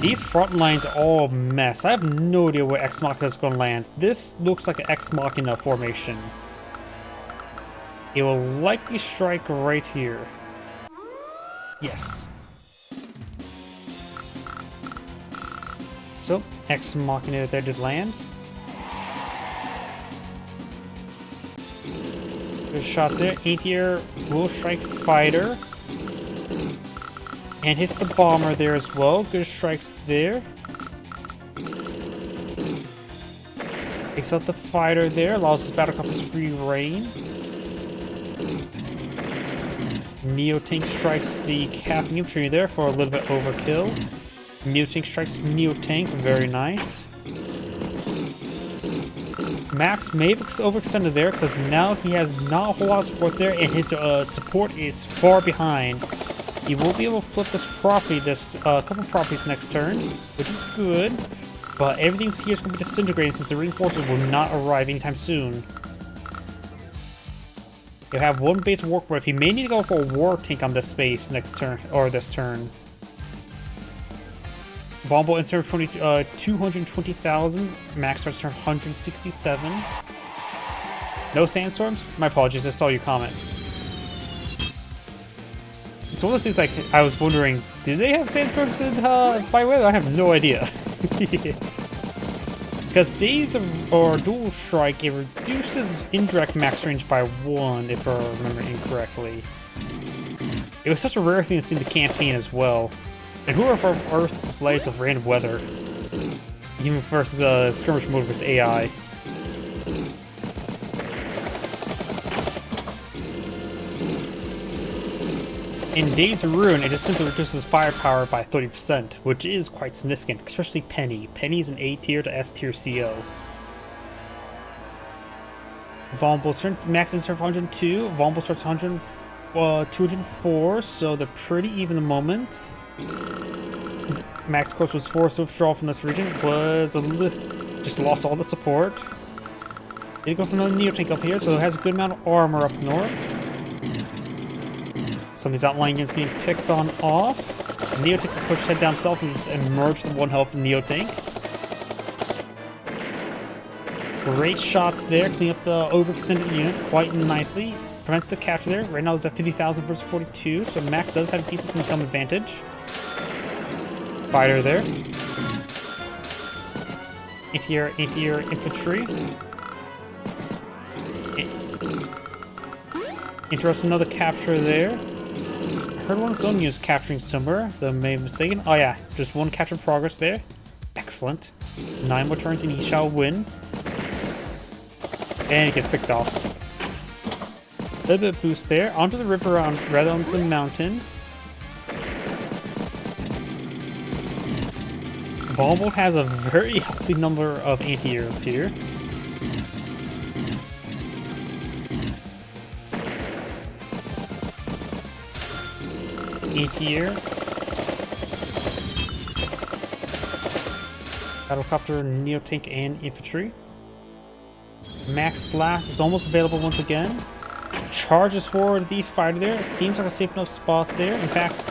These front lines are all a mess. I have no idea where Ex Machina is going to land. This looks like an Ex Machina formation. It will likely strike right here. Yes. So, Ex Machina there did land. Good shots there. Anti-air will strike fighter. And hits the bomber there as well. Good strikes there. Takes out the fighter there. Allows his battlecopter's free reign. Neo-tank strikes the Captain Infantry there for a little bit overkill. Neo-tank strikes Neo-tank, very nice. Max may have overextended there because now he has not a whole lot of support there, and his support is far behind. He will be able to flip this property, couple properties next turn, which is good. But everything here is going to be disintegrating since the reinforcements will not arrive anytime soon. You'll have one base work where if he may need to go for a war tank on this space next turn or this turn. Von Bolt instead of 220,000. Max starts turn 167. No sandstorms? My apologies, I saw your comment. It's one of those things like I was wondering, did they have sandstorms in by way? I have no idea. Because these or dual strike, it reduces indirect max range by 1, if I remember incorrectly. It was such a rare thing to see in the campaign as well. And who are from Earth plays of random weather? Even versus skirmish mode versus AI. In Days of Ruin, it just simply reduces firepower by 30%, which is quite significant, especially Penny. Penny is an A tier to S tier CO. Von Bolt max insert 102. Von Bolt starts 204, so they're pretty even at the moment. Max, of course, was forced to withdraw from this region. Just lost all the support. Did go for another Neo-tank up here, so it has a good amount of armor up north. Some of these outlying units getting picked on off. Neo-tank will push head down south and merge with 1 health Neo-tank. Great shots there, clean up the overextended units quite nicely. Prevents the capture there. Right now it's at 50,000 versus 42, so Max does have a decent income advantage. Fighter there. Anti-air infantry. Interesting, another capture there. I heard one of his own units capturing somewhere, though I may have mistaken. Oh yeah, just 1 capture progress there. Excellent. 9 more turns and he shall win. And it gets picked off. A little bit of boost there. Onto the river rather than the mountain. Bombo has a very healthy number of anti-airs here. Anti-air. Battlecopter, Neotank, and Infantry. Max Blast is almost available once again. Charges forward the fighter there. It seems like a safe enough spot there. In fact,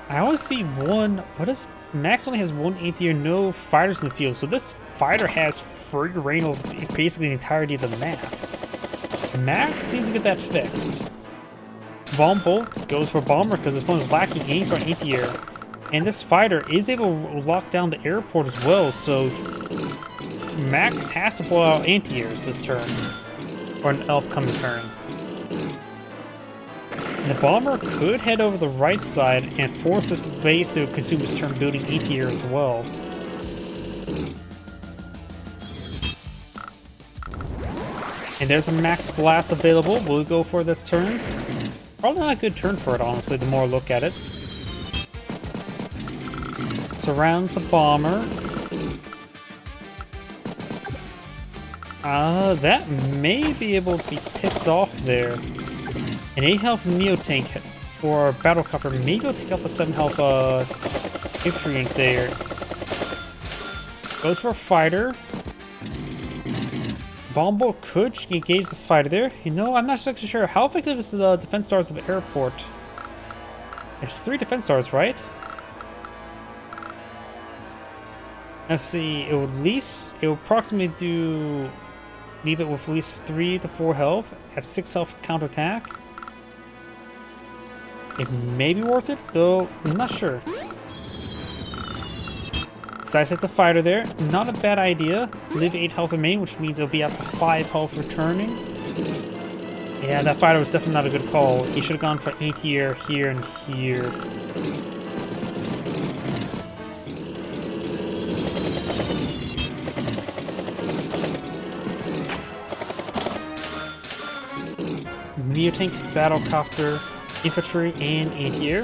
I always see one... What is... Max only has one anti-air, no fighters in the field. So this fighter has free reign over basically the entirety of the map. Max needs to get that fixed. Bombo goes for Bomber because his opponent is lacking any sort of anti-air. And this fighter is able to lock down the airport as well, so Max has to pull out anti-airs this turn. Or an upcoming turn. And the Bomber could head over the right side and force this base to consume his turn building anti-air as well. And there's a Max Blast available. Will we go for this turn? Probably not a good turn for it, honestly, the more I look at it. Surrounds the Bomber. That may be able to be picked off there. An 8 health Neotank or Battlecopter may go take out the 7 health infantry unit there. Goes for a fighter. Bombo could engage the fighter there. You know, I'm not actually sure how effective is the defense stars of the airport. It's 3 defense stars, right? Let's see. It will approximately do. Leave it with at least 3 to 4 health at 6 health counterattack. It may be worth it, though I'm not sure. So I set the fighter there. Not a bad idea. Leave 8 health remain, which means it'll be up to 5 health returning. Yeah, that fighter was definitely not a good call. He should have gone for anti-air here and here. Neotank, Battlecopter, Infantry, and anti-air.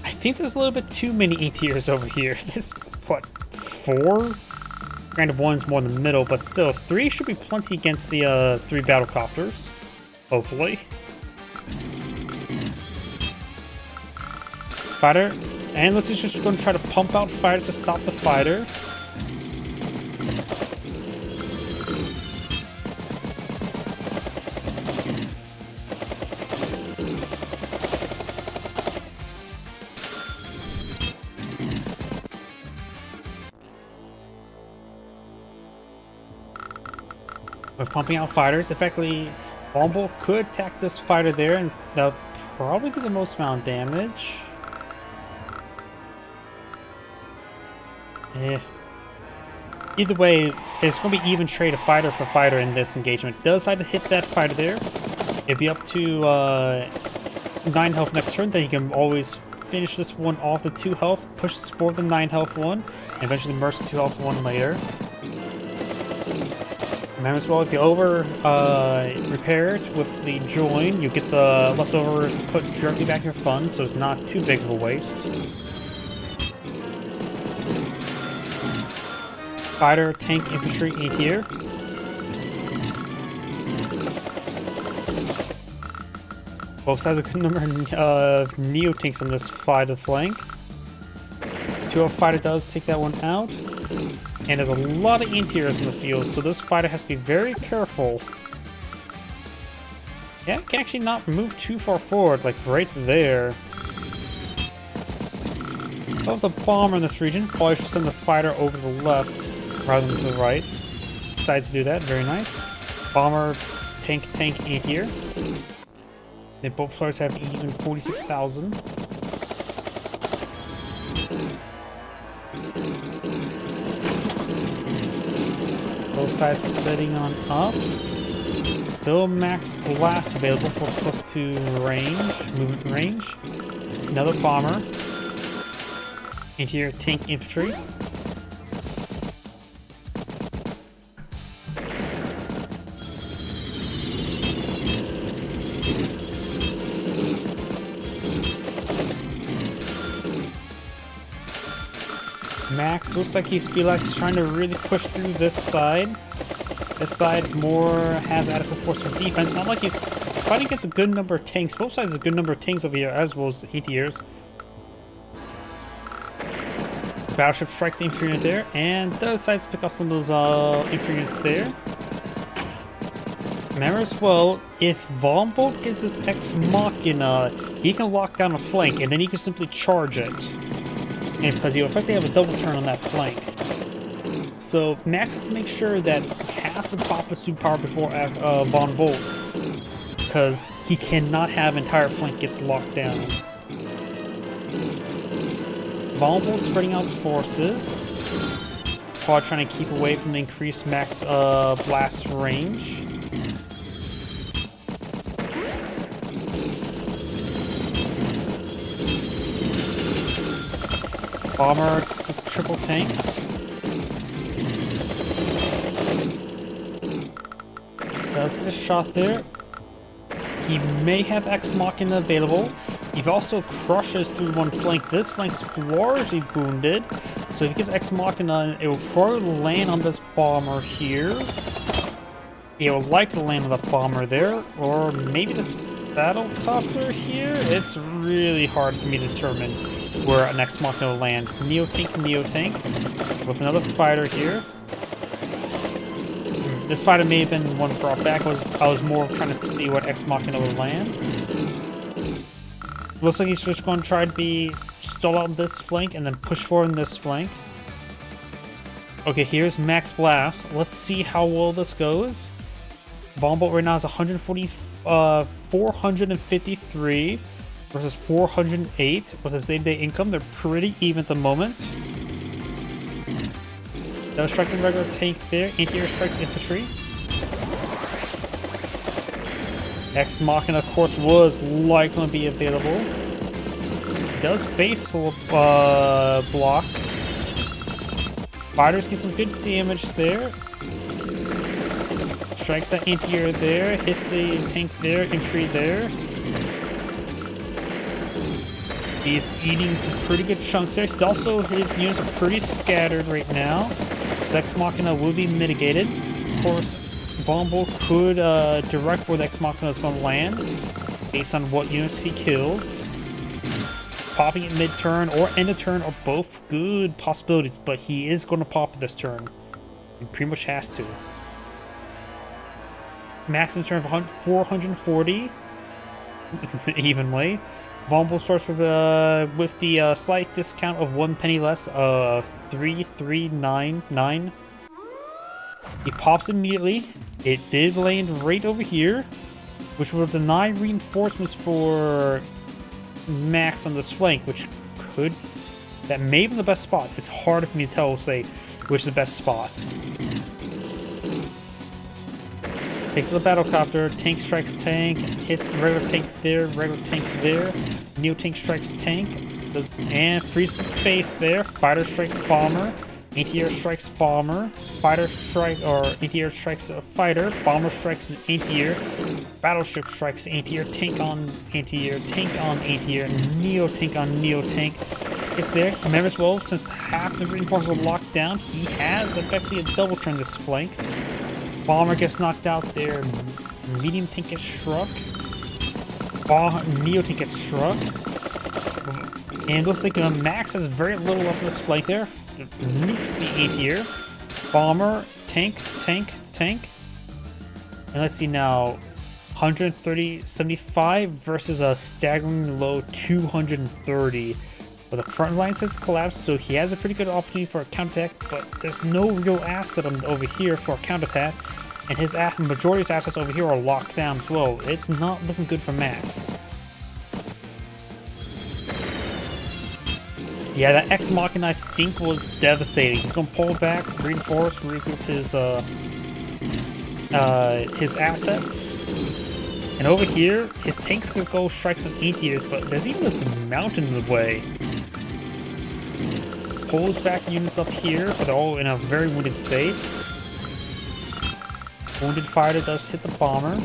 I think there's a little bit too many anti-airs over here. There's, what, 4? Granted, one's more in the middle, but still, 3 should be plenty against the 3 Battlecopters. Hopefully. Fighter. And let's just going to try to pump out fighters to stop the fighter. With pumping out fighters, effectively, Bombo could attack this fighter there, and that'll probably do the most amount of damage. Yeah. Either way, it's going to be even trade of fighter for fighter in this engagement. Does decide to hit that fighter there. It'd be up to 9 health next turn, then he can always finish this one off the 2 health, pushes for the 9 health one, and eventually merge the 2 health one later. Remember as well, if you repair it with the join, you get the leftovers put directly back in your fund, so it's not too big of a waste. Fighter, tank, infantry, anti-air. Both sides have a good number of Neo-tanks on this side of the flank. 2-0 fighter does take that one out. And there's a lot of anti-airs in the field, so this fighter has to be very careful. Yeah, it can actually not move too far forward, like right there. Of the bomber in this region, probably should send the fighter over to the left rather than to the right. Decides to do that, very nice. Bomber, tank, anti-air. They both players have even 46,000. Both sides setting on up. Still max blast available for +2 range, movement range. Another bomber. Anti-air, tank, infantry. Max looks like he's trying to really push through this side. This side's more has adequate force for defense. Not like he's fighting against a good number of tanks. Both sides have a good number of tanks over here, as well as anti-airs. Battleship strikes the infantry unit there, and does decide to pick up some of those infantry units there. Remember as well, if Vonbolt gets his Ex Machina, he can lock down a flank, and then he can simply charge it. And because he'll effectively have a double turn on that flank. So Max has to make sure that he has to pop a superpower before Vonbolt, because he cannot have entire flank gets locked down. Vonbolt spreading out his forces, while trying to keep away from the increased Max blast range. Bomber triple tanks. Does get a shot there. He may have Ex Machina available. He also crushes through one flank. This flank's largely wounded. So if he gets Ex Machina, it will probably land on this bomber here. It will likely land on the bomber there. Or maybe this battlecopter here? It's really hard for me to determine where an Ex Machina will land. Neo-tank, with another fighter here. This fighter may have been one brought back. I was more trying to see what Ex Machina would land. Looks like he's just going to try to stall out this flank and then push forward in this flank. Okay, here's Max Blast. Let's see how well this goes. Vonbolt right now is 453 versus 408 with his day-to-day income. They're pretty even at the moment. Does strike the regular tank there. Anti-air strikes infantry. Ex Machina, of course, was likely going to be available. Does base block. Fighters get some good damage there. Strikes that anti-air there. Hits the tank there. Infantry there. He's eating some pretty good chunks there. His units are pretty scattered right now. His Ex Machina will be mitigated. Of course, Vonbolt could direct where the Ex Machina is going to land based on what units he kills. Popping it mid-turn or end of turn are both good possibilities, but he is going to pop this turn. He pretty much has to. Max in turn of 440 evenly. Vonbolt starts with the slight discount of 1 penny less, 3399. He pops immediately. It did land right over here, which will deny reinforcements for Max on this flank, that may be the best spot. It's hard for me to say which is the best spot. Takes the battlecopter, tank strikes tank, hits the regular tank there, Neo-tank strikes tank, and frees the base there. Fighter strikes bomber, anti-air strikes bomber, anti-air strikes a fighter, bomber strikes an anti-air, battleship strikes anti-air, tank on anti-air, Neo-tank on Neo-tank. It's there. Remember as well, since half the reinforcements are locked down, he has effectively a double turn this flank. Bomber gets knocked out there. Medium tank gets struck. Neo tank gets struck. And it looks like Max has very little left of this flank there. Nukes the anti-air. Bomber, tank. And let's see now. 175 versus a staggering low 230. But the front line has collapsed, so he has a pretty good opportunity for a counterattack, but there's no real asset over here for a counterattack, and his majority of his assets over here are locked down as well. It's not looking good for Max. Yeah, that Ex Machina I think was devastating. He's going to pull back, reinforce, regroup his assets. And over here, his tanks could go strike some anti-airs, but there's even this mountain in the way. Pulls back units up here, but they're all in a very wounded state. Wounded fighter does hit the bomber.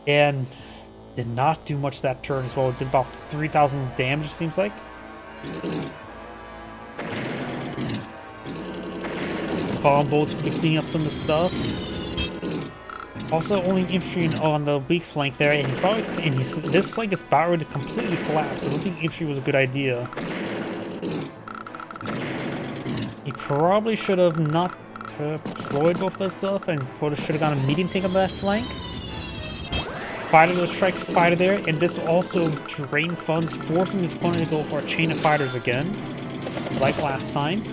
And did not do much that turn as well. It did about 3,000 damage, it seems like. Bomb bolts will be cleaning up some of the stuff. Also, only infantry on the weak flank there, and this flank is about ready to completely collapse. I don't think infantry was a good idea. He probably should have not deployed both those stuff and should have gone a medium tank on that flank. Fighter will strike fighter there, and this will also drain funds, forcing his opponent to go for a chain of fighters again, like last time.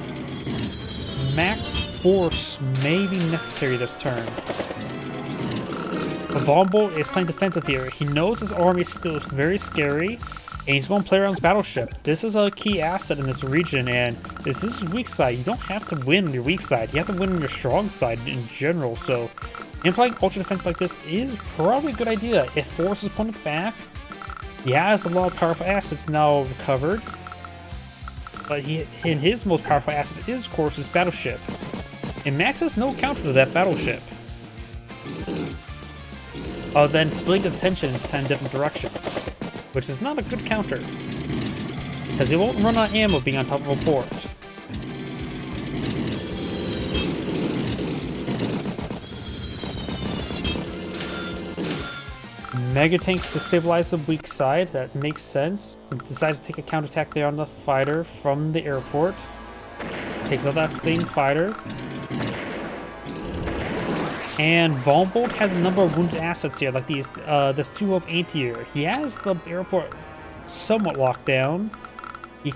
Max force may be necessary this turn. Vomble is playing defensive here. He knows his army is still very scary, and he's going to play around his battleship. This is a key asset in this region, and this is his weak side. You don't have to win on your weak side. You have to win on your strong side in general, so him playing ultra defense like this is probably a good idea. It forces his opponent back. He has a lot of powerful assets now recovered, but his most powerful asset is, of course, his battleship. And Max has no counter to that battleship. Then splitting his attention in 10 different directions, which is not a good counter, because he won't run out of ammo being on top of a port. Mega tank to stabilize the weak side, that makes sense. He decides to take a counterattack there on the fighter from the airport. Takes out that same fighter. And Vombolt has a number of wounded assets here, like these, this 2 of anti-air. He has the airport somewhat locked down. He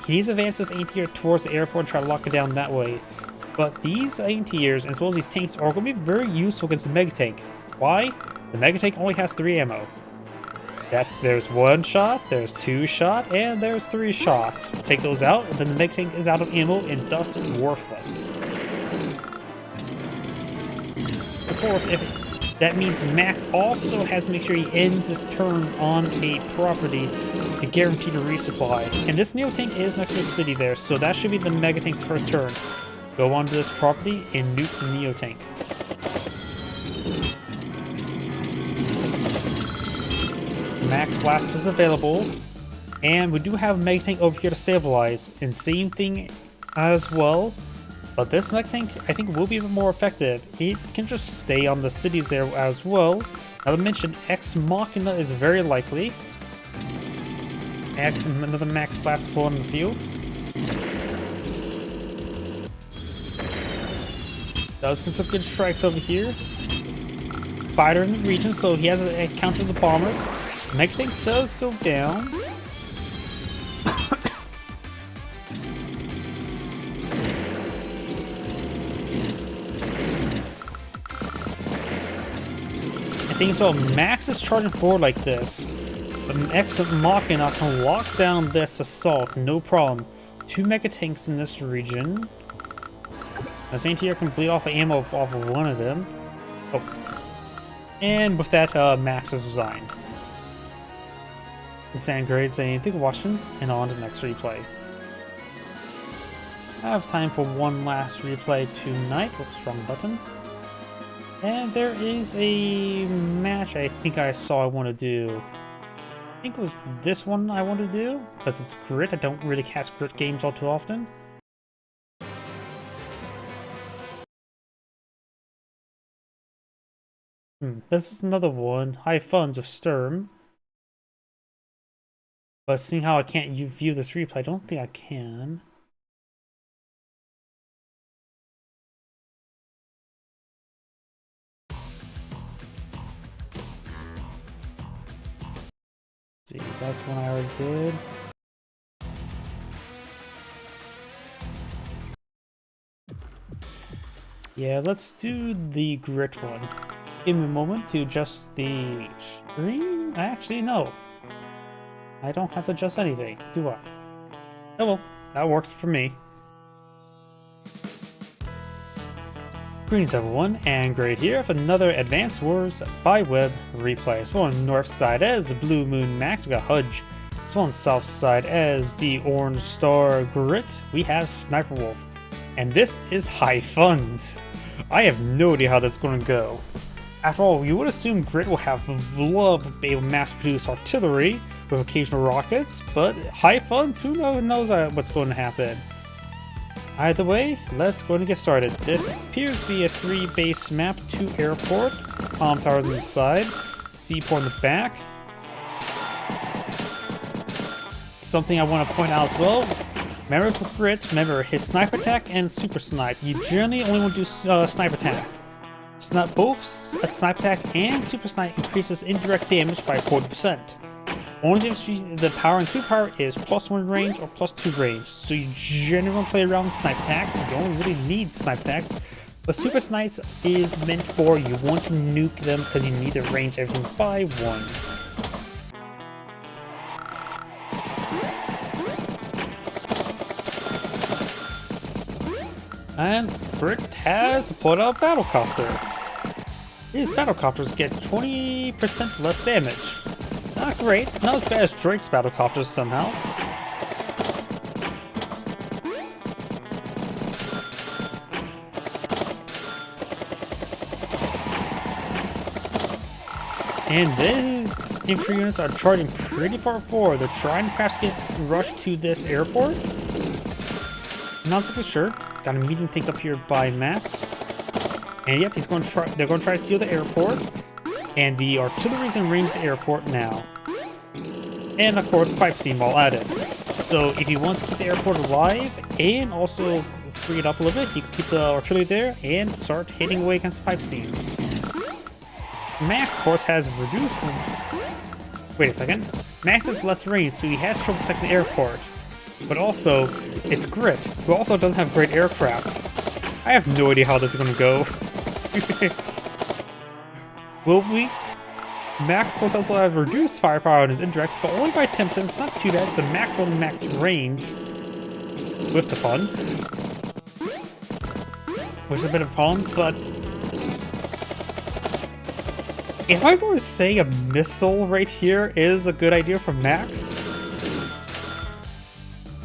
needs to advance this anti-air towards the airport and try to lock it down that way. But these anti-airs, as well as these tanks, are going to be very useful against the Mega Tank. Why? The Mega Tank only has 3 ammo. There's 1 shot, there's 2 shot, and there's 3 shots. Take those out, and then the Mega Tank is out of ammo and thus worthless. Of course, that means Max also has to make sure he ends his turn on a property to guarantee the resupply. And this Neo Tank is next to the city there, so that should be the Mega Tank's first turn. Go onto this property and nuke the Neo Tank. Max Blast is available, and we do have a Mega Tank over here to stabilize, and same thing as well. But this Mega Tank, I think, will be a bit more effective. It can just stay on the cities there as well. Now, to mention, Ex Machina is very likely. Another Max Blast pull on the field. Does get some good strikes over here. Fighter in the region, so he has a counter to the bombers. Mega Tank does go down. I think as well, Max is charging forward like this. But Ex Machina can lock down this assault, no problem. 2 Mega Tanks in this region. This anti-air can bleed off of ammo off of one of them. Oh. And with that, Max has resigned. And great saying, thank you for watching, and on to the next replay. I have time for one last replay tonight. Whoops, wrong button. And there is a match I think I saw I want to do. I think it was this one I want to do, because it's Grit. I don't really cast Grit games all too often. This is another one. High Funds of Sturm. But seeing how I can't view this replay, I don't think I can. See, that's one I already did. Yeah, let's do the Grit one. Give me a moment to adjust the screen. Actually, no. I don't have to adjust anything, do I? Oh well, that works for me. Greetings everyone, and Great here with another Advanced Wars by Web replay. As well on the north side as the Blue Moon Max, we got Hudge. As well on the south side as the Orange Star Grit, we have Sniper Wolf. And this is High Funds. I have no idea how that's going to go. After all, you would assume Grit will have love of able to mass-produce artillery with occasional rockets, but high funds, who knows what's going to happen. Either way, let's go and get started. This appears to be a 3-base map, 2 airport, palm towers on the side, seaport in the back. Something I want to point out as well. Remember for Grit, remember his sniper attack and super snipe. You generally only want to do sniper attack. Both sniper attack and super snipe increases indirect damage by 40%. Only difference between the power and superpower is +1 range or +2 range. So you generally want to play around with snipe attacks. You don't really need snipe attacks. But super snipes is meant for you want to nuke them because you need to range everything by 1. And Grit has put out Battlecopter. These Battlecopters get 20% less damage. Not great, not as bad as Drake's Battlecopters somehow. And these infantry units are charging pretty far forward. They're trying to perhaps get rushed to this airport. Not so sure. Got a medium tank up here by Max. And yep, they're going to try to steal the airport. And the artillery's in range of the airport now. And of course, pipe seam while at it. So if he wants to keep the airport alive and also free it up a little bit, he can keep the artillery there and start hitting away against the pipe seam. Max, of course, has reduced. Wait a second. Max has less range, so he has trouble protecting the airport. But also, it's Grit, who also doesn't have great aircraft. I have no idea how this is going to go. Will we? Max, of course, also have reduced firepower on his indirects, but only by 10%. It's not too bad. It's the max on the max range with the pun, which is a bit of a problem, but if I were to say a missile right here is a good idea for Max,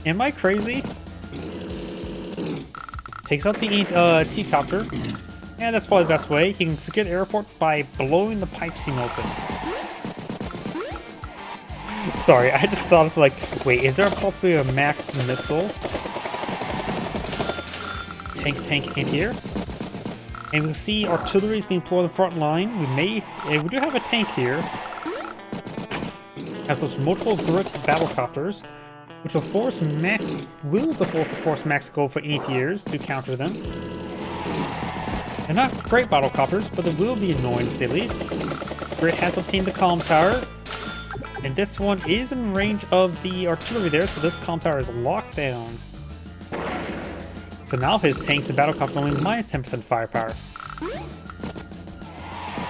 am I crazy? Takes out the T-copter, and that's probably the best way. He can secure the airport by blowing the pipe seam open. Sorry, I just thought of like, wait, is there a possibility of a Max missile? Tank in here. And we see artillery is being pulled on the front line. We do have a tank here. Has those multiple Grit battlecopters, which will force Max to go for anti-airs to counter them. They're not great battlecopters, but they will be annoying to say the least. Grit has obtained the comm tower, and this one is in range of the artillery there, so this comm tower is locked down. So now his tanks and battlecopters are only minus 10% firepower.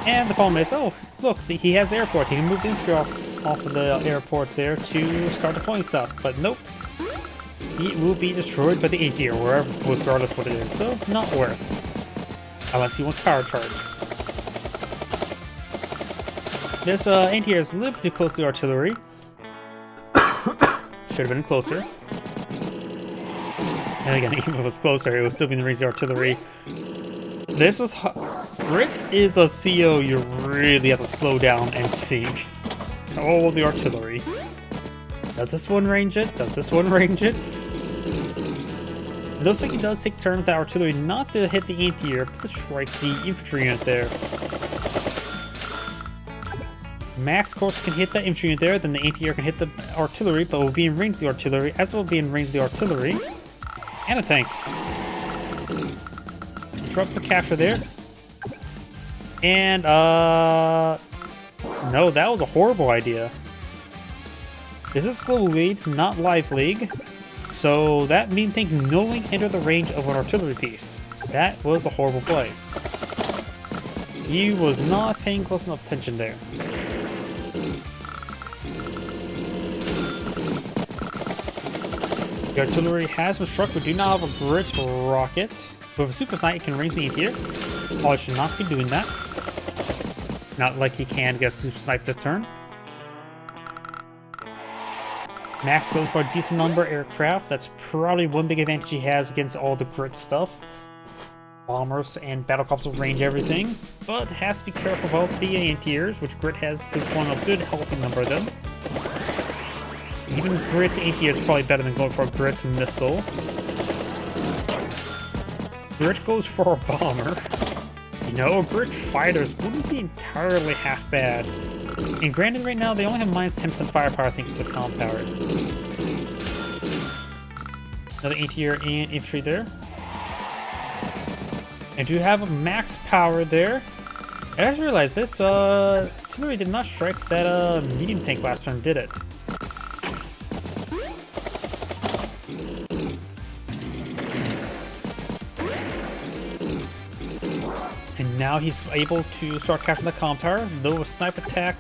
And the problem is, oh, look, he has airport. He can move the infantry off of the airport there to start deploying stuff, but nope. He will be destroyed by the anti-air, regardless what it is, so not worth. Unless he wants power charge. This anti-air is a little bit too close to the artillery. Should have been closer. And again, even if it was closer, it would still be in the range of the artillery. This is... Grit is a CO you really have to slow down and think. Oh, the artillery. Does this one range it? Does this one range it? It looks like he does take turn with that artillery not to hit the anti-air, but to strike the infantry unit there. Max, of course, can hit that infantry unit there, then the anti-air can hit the artillery, but will be in range of the artillery, as will be in range of the artillery. And a tank. Interrupts the capture there. And, no, that was a horrible idea. This is Global League, not Live League. So that means tank no link enter the range of an artillery piece. That was a horrible play. He was not paying close enough attention there. The artillery has been struck, but do not have a Grit rocket. With a super snipe, it can range the anti-air. Probably should not be doing that. Not like he can get a super snipe this turn. Max goes for a decent number of aircraft. That's probably one big advantage he has against all the Grit stuff. Bombers and battlecopters will range everything. but has to be careful about the anti-airs, which Grit has one a good healthy number of them. Even Grit anti-air is probably better than going for a Grit missile. Grit goes for a bomber. You know, Grit fighters wouldn't be entirely half bad. And granted, right now they only have minus 10% firepower thanks to the comp power. Another anti-air and infantry there. I do have a max power there. I just realized this, artillery did not strike that medium tank last turn, did it? And now he's able to start capturing the comp tower, though a snipe attack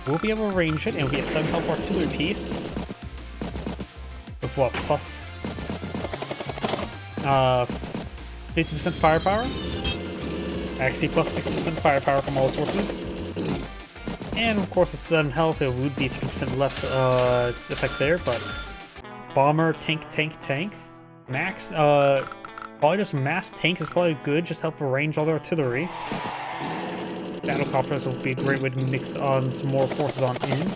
will be able to range it, and it'll be a 7 health artillery piece. With what, plus 50% firepower? Actually, plus 60% firepower from all sources. And of course, at 7 health, it would be 50% less effect there, but bomber, tank. Max, probably just mass tank is probably good, just help arrange all the artillery. Battlecopters will be a great way to mix on some more forces on in.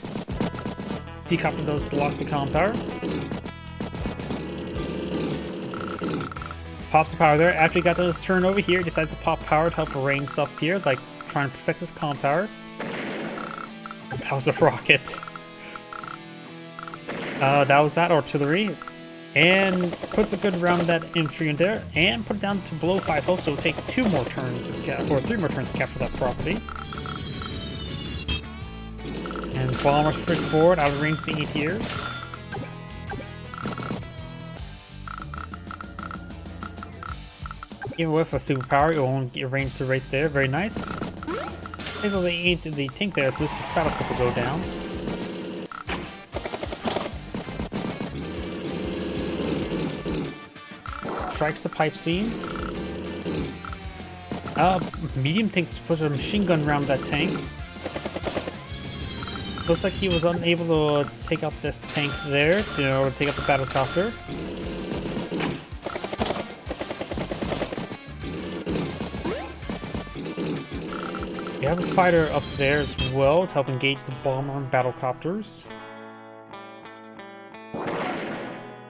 T-copter does block the comp tower. Pops the power there. After he got to his turn over here, he decides to pop power to help arrange stuff here, like trying to protect his comp tower. That was a rocket. That was that artillery. And puts a good round of that infantry in there, and put it down to below 5 health, so it'll take 2 more turns, or 3 more turns to capture that property. And bombers push forward, out of range of the anti-airs. Even with a superpower, it won't get range to right there, very nice. So the tank there, at least the battle clip will go down. Strikes the pipe seam. Medium tank puts a machine gun around that tank. Looks like he was unable to take out this tank there, in order to take out the battlecopter. You have a fighter up there as well to help engage the bomber and battlecopters.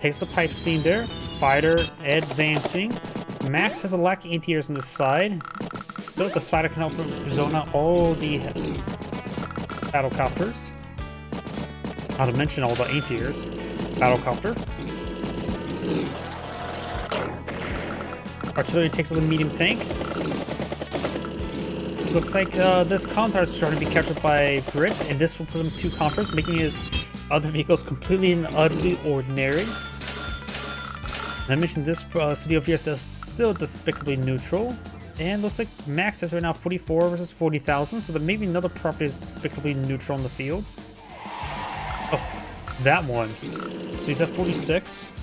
Takes the pipe seam there. Fighter advancing. Max has a lack of anti-airs on the side, so the fighter can help zone out all the battlecopters. Not to mention all the anti-airs. Battlecopter. Artillery takes out the medium tank. Looks like this comp tower is starting to be captured by Grit, and this will put him 2 counters, making his other vehicles completely and utterly ordinary. I mentioned this city over here is still despicably neutral, and looks like Max is right now 44 versus 40,000, so there may be another property is despicably neutral on the field. Oh, that one. So he's at 46.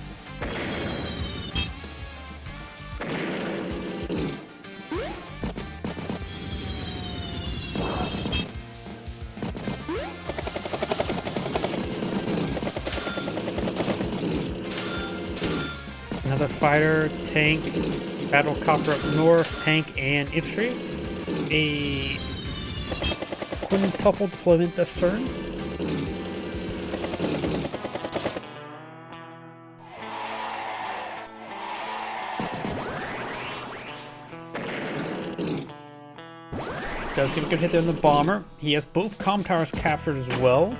Another fighter, tank, battlecopter up north, tank, and infantry. A quintuple deployment this turn. Does get a good hit there on the bomber. He has both comm towers captured as well.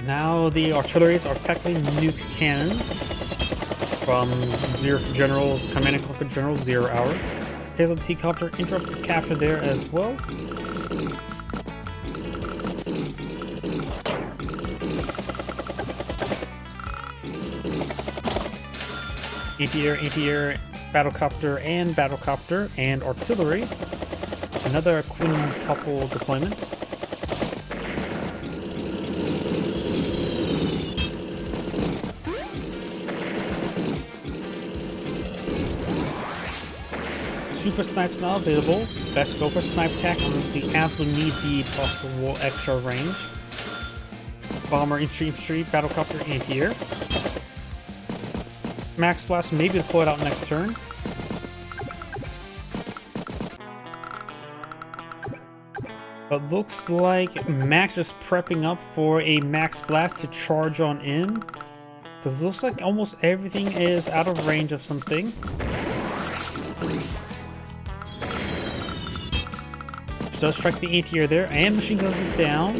Now the artilleries are effectively nuke cannons from Zero General's Command and Conquer General 0 Hour. Takes out the T-copter, interrupts the capture there as well. Anti-air, battlecopter, and artillery. Another quintuple deployment. Super Snipe's not available. Best go for Snipe Attack unless you absolutely need the possible extra range. Bomber, infantry, battlecopter, anti-air. Max Blast maybe deployed out next turn. But looks like Max is prepping up for a Max Blast to charge on in. Because it looks like almost everything is out of range of something. Does strike the anti-air there, and machine guns it down.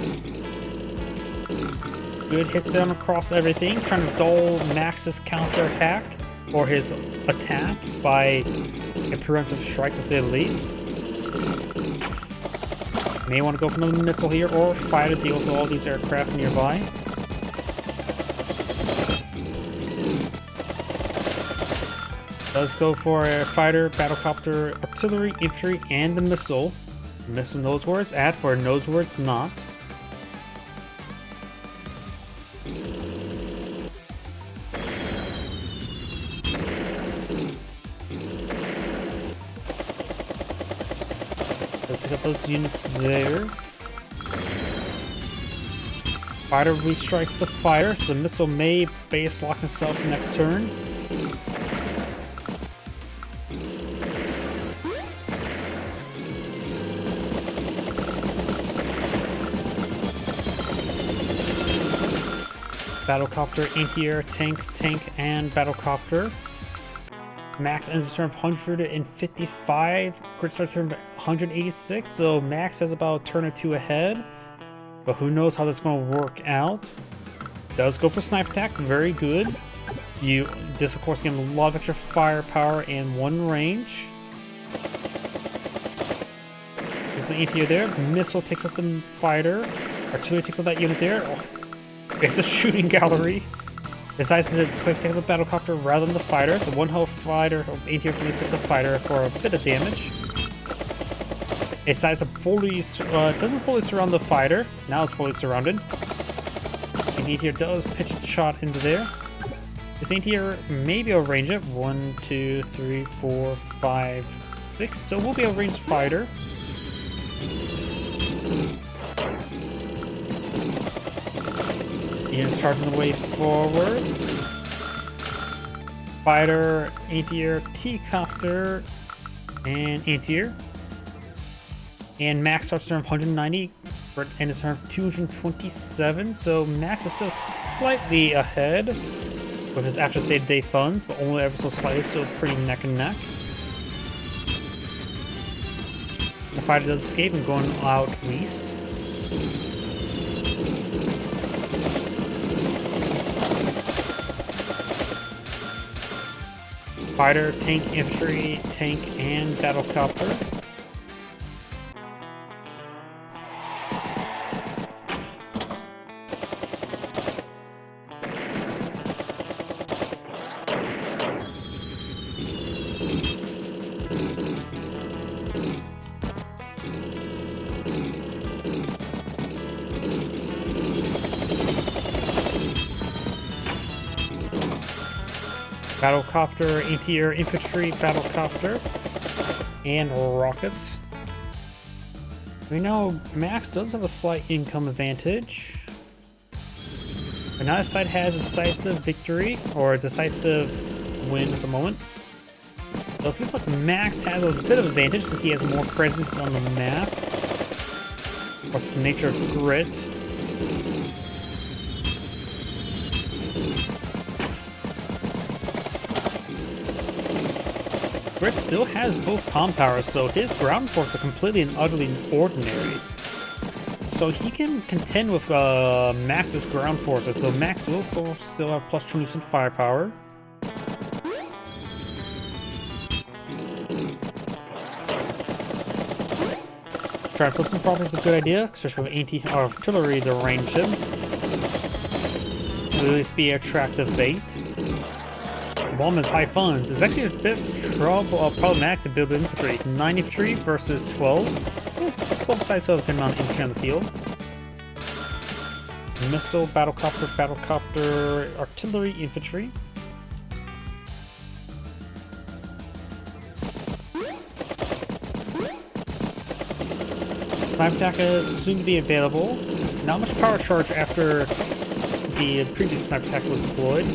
Good, hits down across everything, trying to dull Max's counter attack, or his attack, by a preemptive strike to say the least. May want to go for another missile here, or fire to deal with all these aircraft nearby. Does go for a fighter, battlecopter, artillery, infantry, and the missile. Missile knows where it's at, for it knows where it's not. Let's pick up those units there. Fighter restrike the fighter, so the missile may base lock himself next turn. Battlecopter, anti-air, tank, and battlecopter. Max ends the turn of 155. Crit starts turn of 186, so Max has about a turn or two ahead. But who knows how that's going to work out. Does go for sniper attack, very good. This of course gives him a lot of extra firepower and one range. There's the anti-air there. Missile takes out the fighter. Artillery takes out that unit there. Oh. It's a shooting gallery. Decides to take the battlecopter rather than the fighter. The one-hull fighter, anti-air police hit the fighter for a bit of damage. It decides to doesn't fully surround the fighter. Now it's fully surrounded. And anti-air does pitch its shot into there. This anti-air may be able to range it. 1, 2, 3, 4, 5, 6. So we'll be able to range the fighter. Units charging the way forward. Fighter, anti-air, T-copter, and anti-air. And Max starts turn of 190, and his turn of 227. So Max is still slightly ahead with his after state day funds, but only ever so slightly, still pretty neck and neck. The fighter does escape and going out east. Fighter, tank, infantry, tank, and battlecopter. Battlecopter, anti-air, infantry, battlecopter, and rockets. We know Max does have a slight income advantage. But neither side has a decisive victory, or a decisive win at the moment. So it feels like Max has a bit of advantage since he has more presence on the map. What's the nature of grit? Grit still has both comm powers, so his ground force are completely and utterly ordinary. So he can contend with Max's ground forces, so Max will of course still have plus 20% firepower. Try to put some problems is a good idea, especially with anti-artillery to range him. Will at least be attractive bait. Bomb is high funds. It's actually a bit problematic to build infantry. 9 infantry versus 12. Both sides have a good amount of infantry on the field. Missile, battlecopter, artillery, infantry. Sniper attack is soon to be available. Not much power charge after the previous sniper attack was deployed.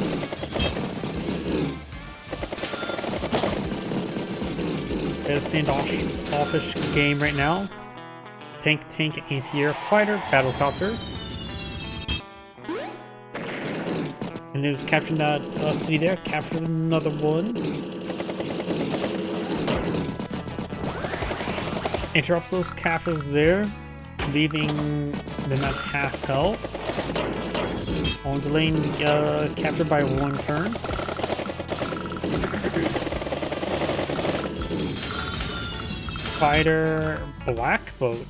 It's a standoffish game right now. Tank, anti-air, fighter, battlecopter. And there's capturing that city there. Captured another one. Interrupts those captures there, leaving them at half health. On delaying capture by 1 turn. Fighter, black boat.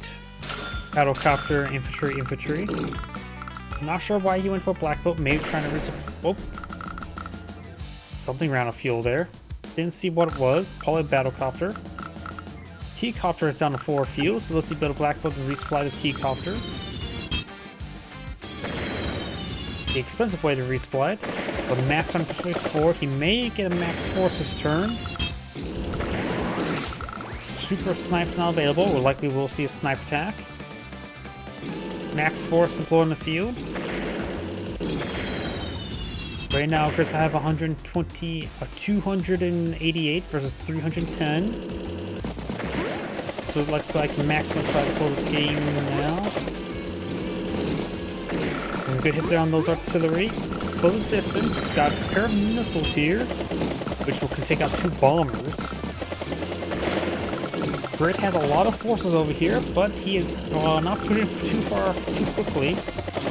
Battlecopter, infantry. Not sure why he went for black boat. Maybe trying to resupply. Oh, something ran out of fuel there. Didn't see what it was. Probably battlecopter. T-copter is down to 4 fuel, so let's see build a black boat and resupply the T-copter. The expensive way to resupply it. With max on persuade 4, he may get a max force this turn. Super snipe's not available. We're likely will see a snipe attack. Max force deployed in the field. Right now, Chris, I have 288 versus 310. So it looks like Maximum tries to close the game now. Some good hits there on those artillery. Close the distance. Got a pair of missiles here, which will take out 2 bombers. Grit has a lot of forces over here, but he is not pushing too far too quickly.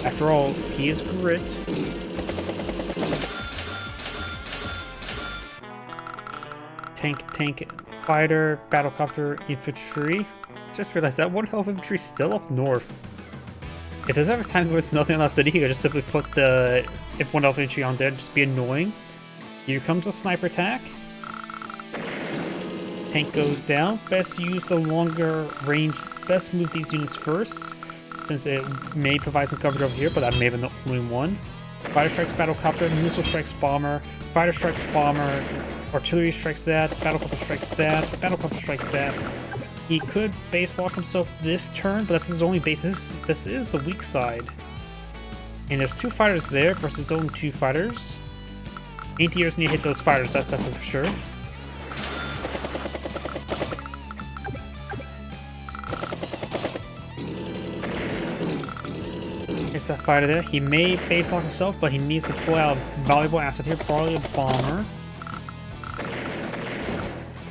After all, he is Grit. Tank, fighter, battlecopter, infantry. Just realized that one hell of infantry is still up north. If there's ever time where it's nothing in that city, he could just simply put the one health infantry on there and just be annoying. Here comes a sniper attack. Tank goes down. Best to use the longer range. Best move these units first, since it may provide some coverage over here, but that may have been the only one. Fighter strikes battlecopter, missile strikes bomber, fighter strikes bomber, artillery strikes that, battlecopter strikes that, battlecopter strikes that. He could base lock himself this turn, but that's his only base. This is the weak side. And there's 2 fighters there versus his own 2 fighters. Anti-airs need to hit those fighters, that's definitely for sure. It's that fighter there. He may base lock himself, but he needs to pull out a valuable asset here, probably a bomber.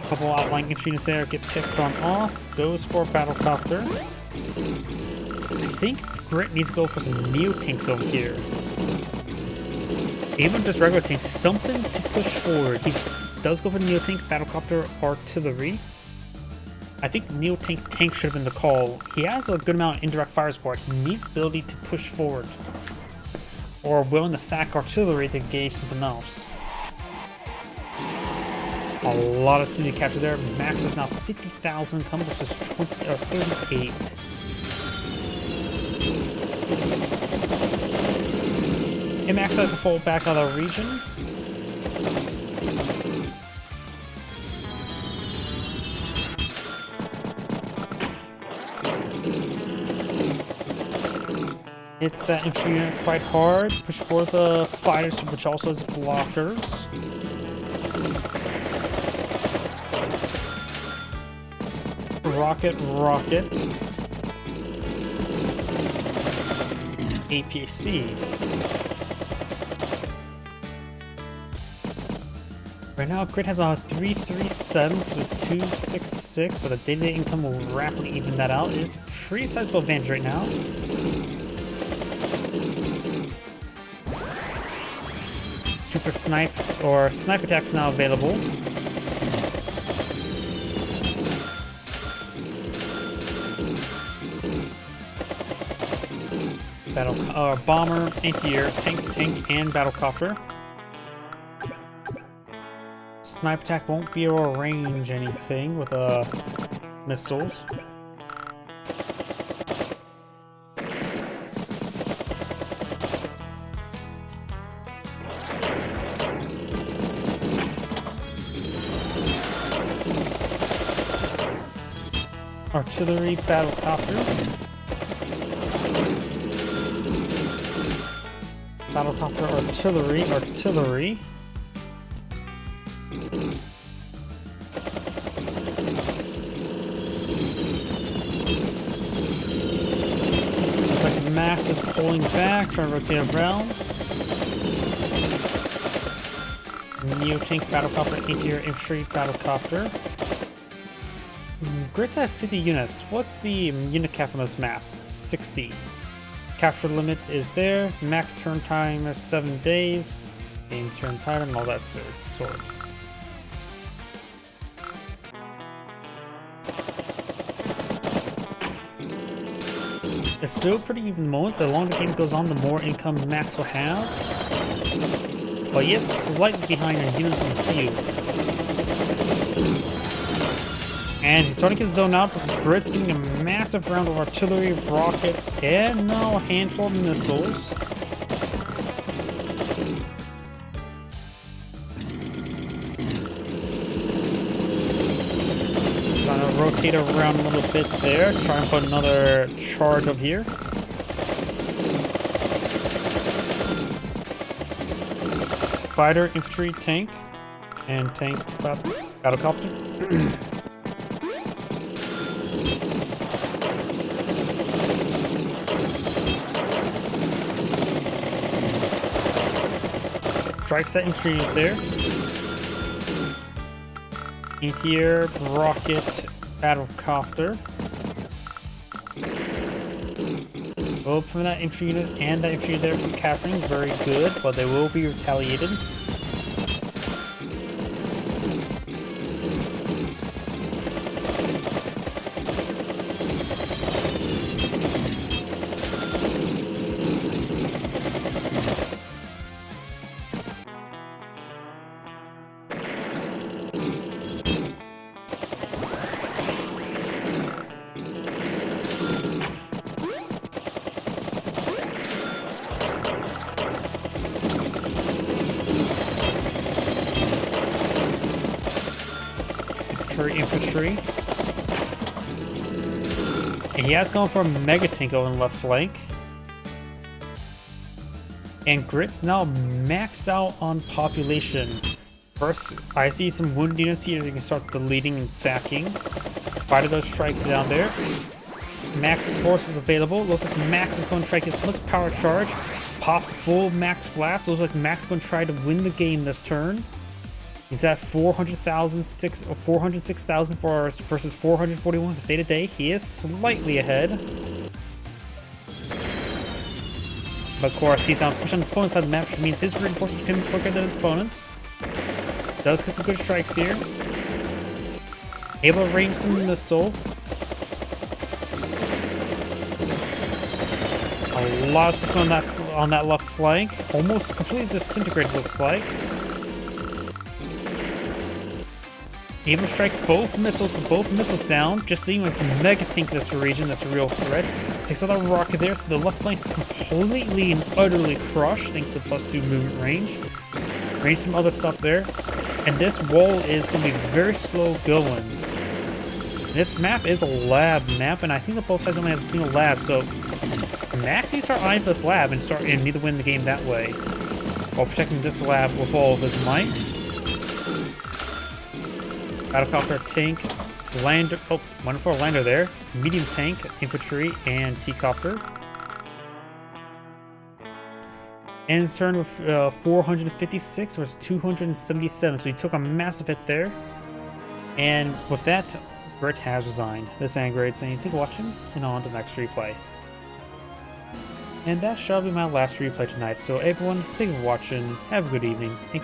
Couple outlying infantry units there get picked on off. Goes for battlecopter. I think Grit needs to go for some neo tanks over here. Even just regular tanks, something to push forward. He does go for neo tank, battlecopter, artillery. I think neo tank should have been the call. He has a good amount of indirect fire support. He needs ability to push forward, or willing to sack artillery to gauge something else. A lot of city capture there. Max is now 50,000 ton versus 38. And Max has to fall back out of the region. Hits that infantry unit quite hard. Push for the fighters, which also has blockers. Rocket. APC. Right now, Grit has a 337 versus 266, but the day-to-day income will rapidly even that out. It's a pretty sizable advantage right now. Super snipes or sniper attacks now available. Bomber, anti-air, tank, and battlecopter. Sniper attack won't be able to range anything with missiles. Artillery, battlecopter. Battlecopter, artillery. Max is pulling back, trying to rotate around. Neo tank battlecopter, anti-air infantry battlecopter. Grit's at 50 units. What's the unit cap on this map? 60. Capture limit is there. Max turn time is 7 days. Game turn time and all that sort. It's still a pretty even moment. The longer the game goes on, the more income Max will have. But he is slightly behind in units in the field. And he's starting to get zoned out, but Grit's getting a massive round of artillery, rockets, and now a handful of missiles. Trying to rotate around a little bit there, try and put another charge up here. Fighter, infantry, tank, and tank battlecopter. Strike set infantry there. Anti-air, rocket, battlecopter. Will prevent that infantry unit and that infantry there from capturing. Very good, but they will be retaliated. Infantry. And he has gone for a mega tank on the left flank. And Grit's now maxed out on population. First, I see some wounded units here. You can start deleting and sacking. Fighter goes strike down there. Max force is available. Looks like Max is going to try to get most power charge. Pops full max blast. Looks like Max is going to try to win the game this turn. He's at 406,000 versus 441 state a day. He is slightly ahead. But of course, he's on push on his opponent's side of the map, which means his reinforcements can be quicker than his opponent's. Does get some good strikes here. Able to range the missile. A lot of stuff on that left flank. Almost completely disintegrated, looks like. Able to strike both missiles down, just leaving a mega tank in this region. That's a real threat. Takes out that rocket there, so the left flank is completely and utterly crushed thanks to +2 movement range. Range some other stuff there. And this wall is going to be very slow going. This map is a lab map, and I think that both sides only have a single lab, so Max needs to start eyeing for this lab and need to win the game that way, while protecting this lab with all of his might. Battlecopter, tank, lander. Oh, wonderful lander there. Medium tank, infantry, and T-copter. Ends turn with 456 versus 277, so he took a massive hit there. And with that, Grit has resigned. This is Angry saying thank you for watching, and on to the next replay. And that shall be my last replay tonight. So everyone, thank you for watching. Have a good evening, and